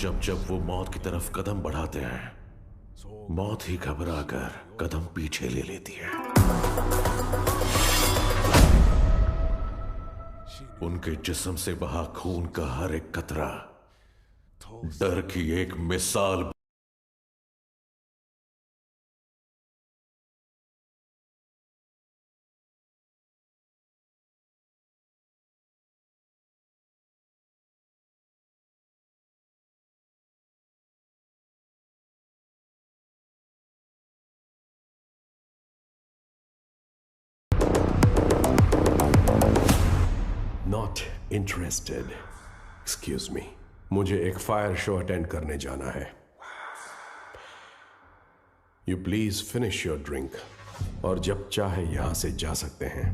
Speaker 1: जब जब वो मौत की तरफ कदम बढ़ाते हैं, मौत ही घबरा कर कदम पीछे ले लेती है। उनके जिस्म से बहा खून का हर एक कतरा डर की एक मिसाल।
Speaker 19: Not interested. Excuse me. मुझे एक फायर शो अटेंड करने जाना है। You please finish your drink. और जब चाहे यहां से जा सकते हैं।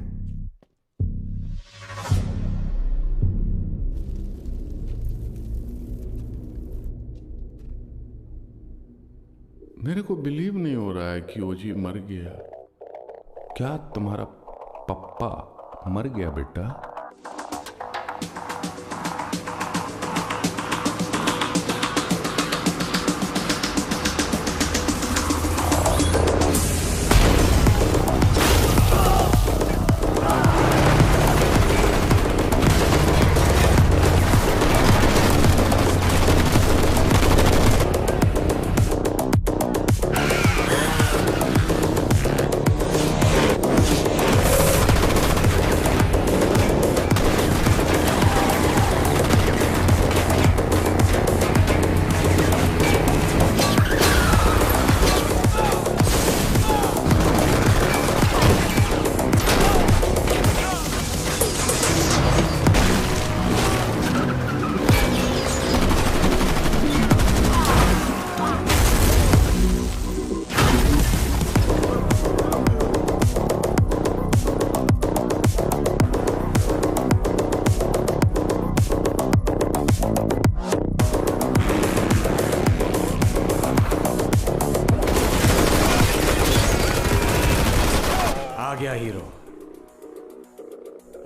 Speaker 5: मेरे को बिलीव नहीं हो रहा है कि ओजी मर गया। क्या तुम्हारा पप्पा मर गया बेटा?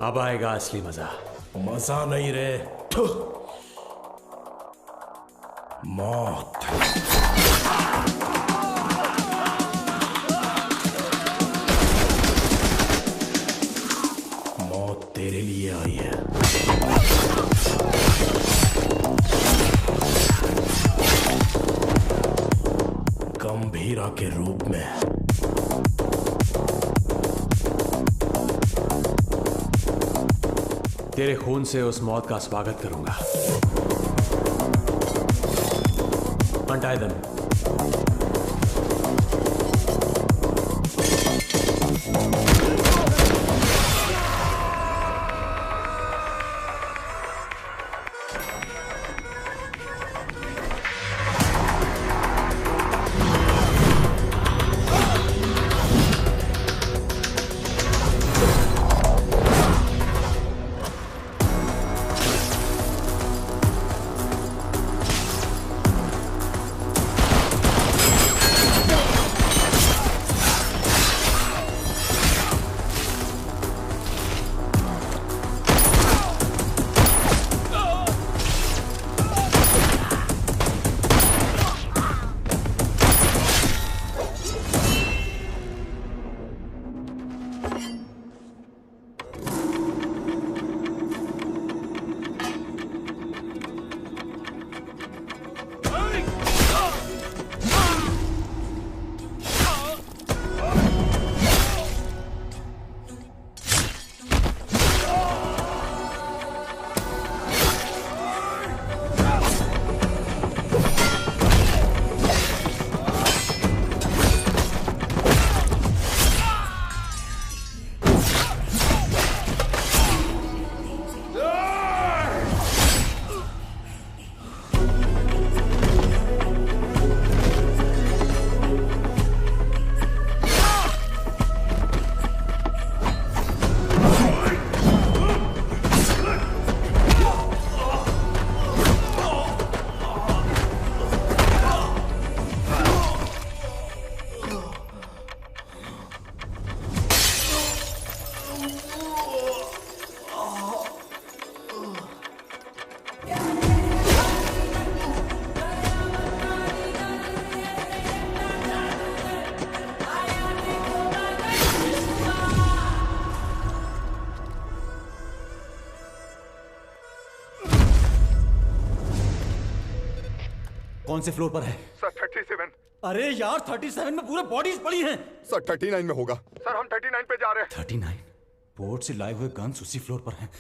Speaker 12: अब आएगा असली मजा।
Speaker 19: मजा नहीं रे, मौत। मौत तेरे लिए आई है। गंभीरा के रूप में।
Speaker 12: तेरे खून से उस मौत का स्वागत करूंगा। Untie them.
Speaker 14: कौन से फ्लोर पर है?
Speaker 15: सर 37।
Speaker 14: अरे यार 37 में पूरे बॉडीज पड़ी हैं।
Speaker 15: सर 39 में होगा। सर हम 39 पे जा रहे हैं।
Speaker 14: 39? पोर्ट से लाए हुए गन्स उसी फ्लोर पर हैं।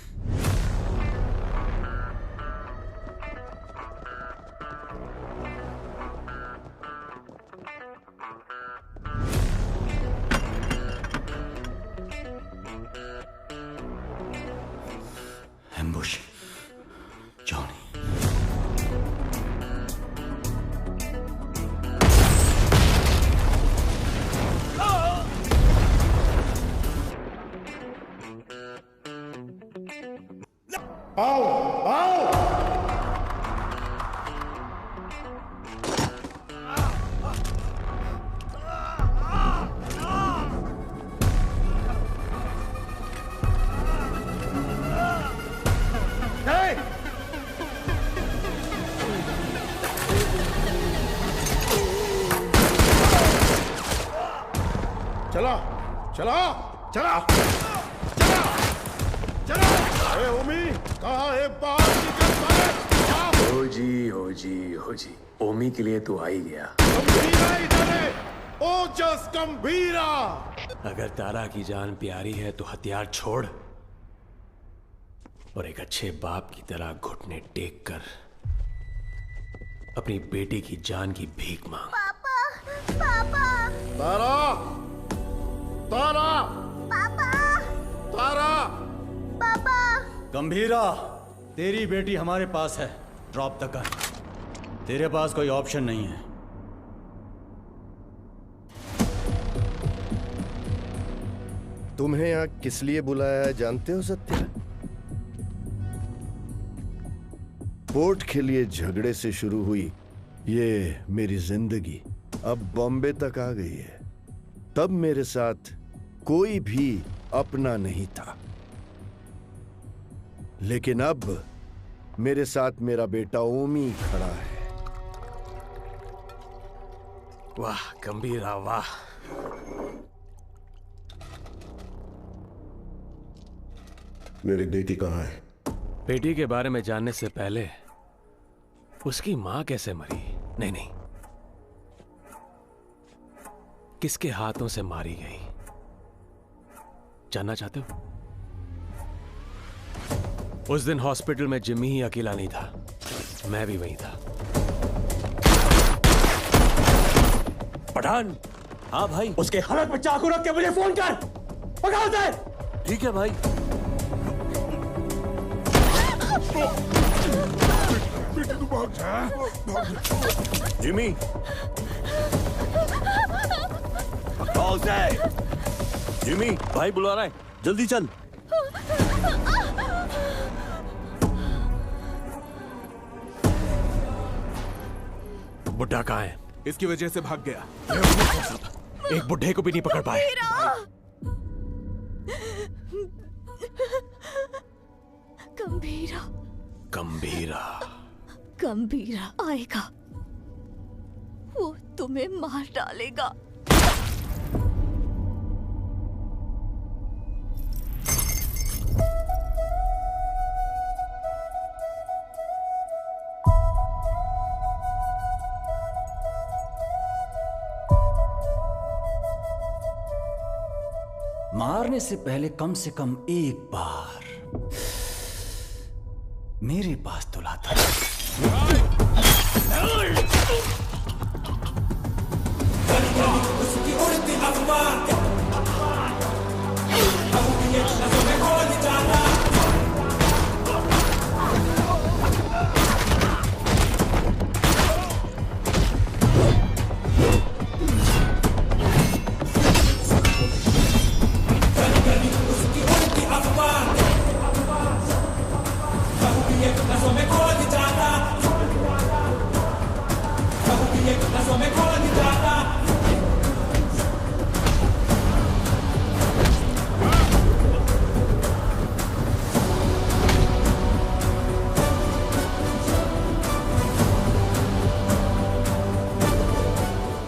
Speaker 14: Ambush, Johnny.
Speaker 17: आओ आओ। चला चला चला चला चला। अरे ओमी कहाँ है? बाहर निकल साले।
Speaker 9: हो जी ओमी के लिए तो आ ही गया।
Speaker 17: गंभीरा इधर है। ओजस गंभीरा।
Speaker 12: अगर तारा की जान प्यारी है तो हथियार छोड़ और एक अच्छे बाप की तरह घुटने टेक कर अपनी बेटी की जान की भीख मांग।
Speaker 18: पापा।
Speaker 17: तारा तारा
Speaker 18: पापा।
Speaker 17: तारा।
Speaker 18: पापा।
Speaker 14: गंभीरा, तेरी बेटी हमारे पास है। Drop the gun. तेरे पास कोई ऑप्शन नहीं है।
Speaker 2: तुम्हें यहाँ किस लिए बुलाया है जानते हो सत्या? पोर्ट के लिए झगड़े से शुरू हुई ये मेरी जिंदगी अब बॉम्बे तक आ गई है। तब मेरे साथ कोई भी अपना नहीं था, लेकिन अब मेरे साथ मेरा बेटा ओमी खड़ा है।
Speaker 12: वाह गंभीरा वाह।
Speaker 13: मेरी बेटी कहाँ है?
Speaker 12: बेटी के बारे में जानने से पहले उसकी मां कैसे मरी? नहीं, किसके हाथों से मारी गई जानना चाहते हो? उस दिन हॉस्पिटल में जिम्मी ही अकेला नहीं था, मैं भी वहीं था।
Speaker 6: पठान। हाँ भाई। उसके हालत में चाकू रख के मुझे फोन कर। पकड़ दे। ठीक है भाई।
Speaker 19: जिमी
Speaker 6: जिमी भाई बुला रहा है, जल्दी चल।
Speaker 12: बुड्ढा कहाँ है?
Speaker 19: इसकी वजह से भाग गया।
Speaker 12: एक बुड्ढे को भी नहीं पकड़ पाए।
Speaker 11: गंभीरा
Speaker 12: गंभीरा
Speaker 11: गंभीरा आएगा, वो तुम्हें मार डालेगा।
Speaker 14: मारने से पहले कम से कम एक बार मेरे पास तो लाता।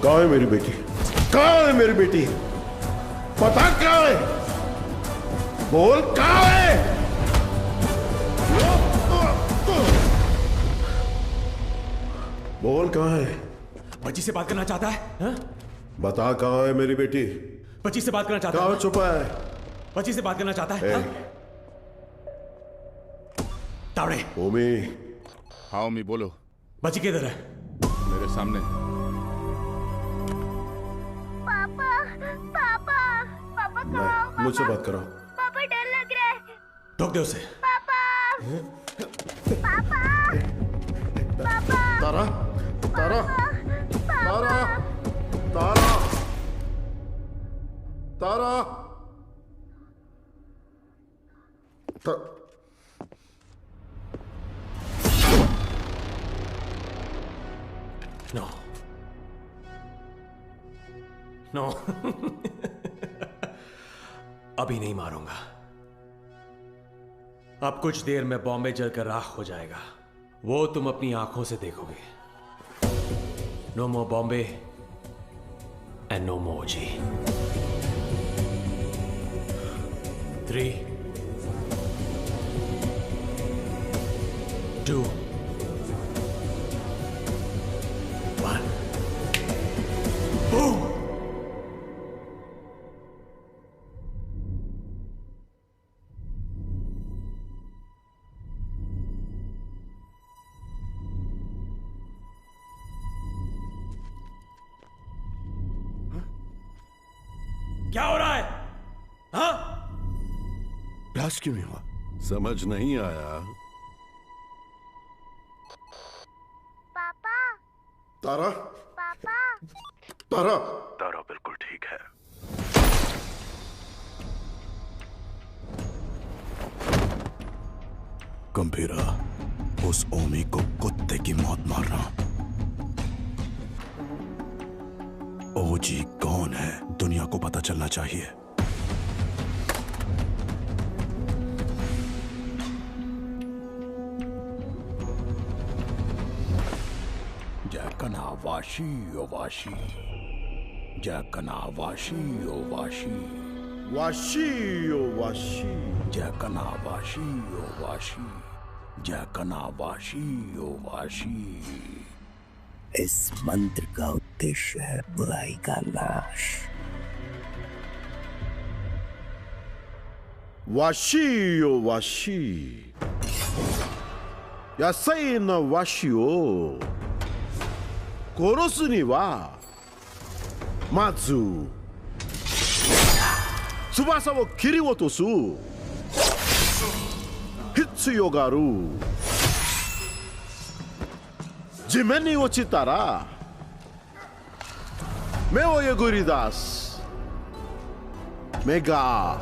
Speaker 17: कहाँ है मेरी बेटी? कहाँ है मेरी बेटी? पता कहाँ है? बोल कहाँ है? बोल कहाँ है?
Speaker 19: बच्ची से बात करना चाहता है हा?
Speaker 17: बता कहाँ है मेरी बेटी?
Speaker 19: बच्ची से बात करना चाहता है।
Speaker 17: कहाँ छुपा है?
Speaker 19: बच्ची से बात करना चाहता है। तावड़े।
Speaker 17: ओमी।
Speaker 5: हाँ ओमी बोलो।
Speaker 19: बच्ची किधर है?
Speaker 5: मेरे सामने।
Speaker 18: पापा पापा पापा कहाँ?
Speaker 17: मुझसे बात करो।
Speaker 18: पापा डर लग रहा है।
Speaker 19: ठोक दे उसे।
Speaker 18: पापा पापा पापा
Speaker 17: तारा तारा तारा तारा तारा
Speaker 19: नो नो अभी नहीं मारूंगा। अब कुछ देर में बॉम्बे जलकर राख हो जाएगा, वो तुम अपनी आंखों से देखोगे। No more Bombay and no more जी। 3 2 1 बूम। क्या हो रहा है? हाँ?
Speaker 17: ब्लास्ट क्यों नहीं हुआ?
Speaker 13: समझ नहीं आया।
Speaker 18: पापा
Speaker 17: तारा
Speaker 18: पापा
Speaker 17: तारा
Speaker 1: तारा बिल्कुल ठीक है।
Speaker 8: गंभीरा, उस ओमी को कुत्ते की मौत मारना। ओजी कौन है दुनिया को पता चलना चाहिए। जैकना वाशी ओ वाशी, जैकना वाशी ओ वाशी,
Speaker 17: वाशी ओ वाशी,
Speaker 8: जैकना वाशी ओ वाशी, जैकना वाशी ओ वाशी।
Speaker 9: इस मंत्र का उद्देश्य है बुराई का नाश।
Speaker 17: वाशी ओ वाशी, यासाई न वाशी ओ कोरोसु नि wa mazu tsubasa wo kiriwotosu hitsuyo ga aru. 地面に落ちたら目をえぐり出す。目が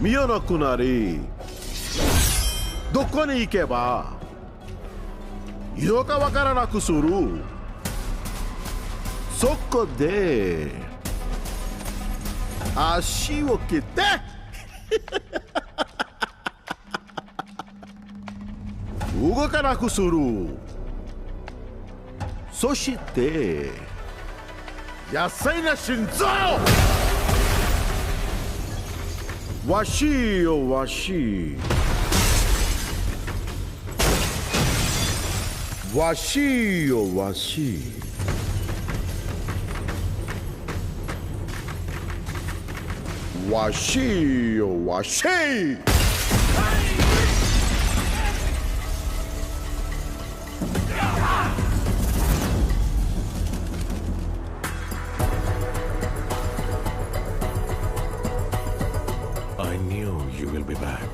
Speaker 17: 見えなくなり、どこに行けばいいのかわからなくする。そこで足を切って動かなくする。そして野菜な心臓。わしよわし、わしよわし、わしよわし。
Speaker 1: I knew you will be back.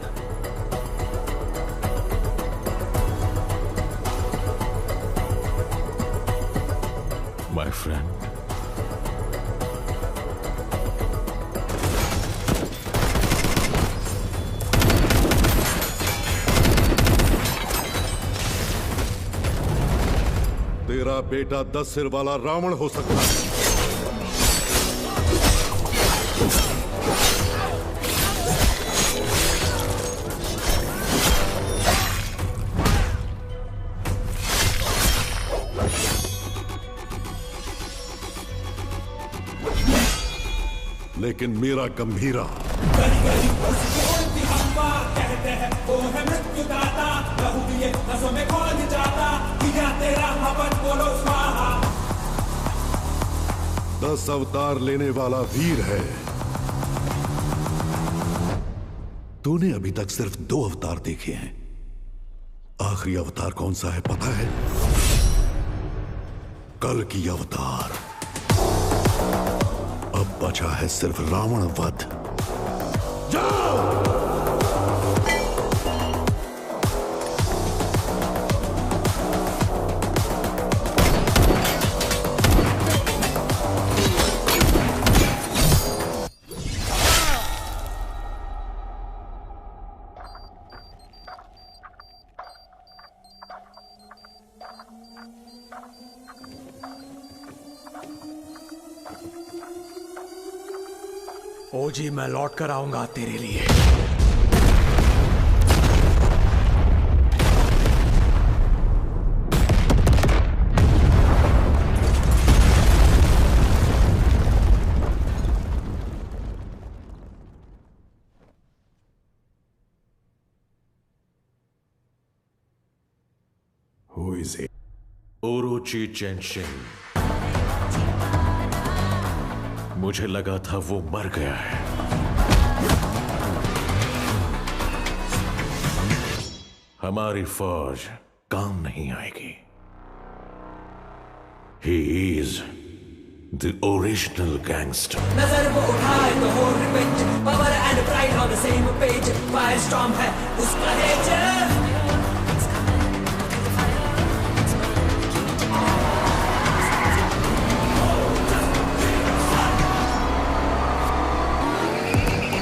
Speaker 1: My friend.
Speaker 13: तेरा बेटा 10 सिर वाला रावण हो सकता है। लेकिन मेरा गंभीरा
Speaker 7: कहते हैं वो है मृत्युदाता, लहू दिए नसों में खोल जाता।
Speaker 13: राक्षस अवतार लेने वाला वीर है। तूने अभी तक सिर्फ 2 अवतार देखे हैं। आखिरी अवतार कौन सा है पता है? कल की अवतार। अब बचा है सिर्फ रावण वध। जाओ!
Speaker 12: ओजी, मैं लौट कर आऊंगा तेरे लिए।
Speaker 1: Who is he? ओरोची चेनशिन। मुझे लगा था वो मर गया है। हमारी फौज काम नहीं आएगी। He is the original gangster.
Speaker 4: नजर वो उठाए तो हो revenge, power and pride on the same page, fire storm है उसका नेचर।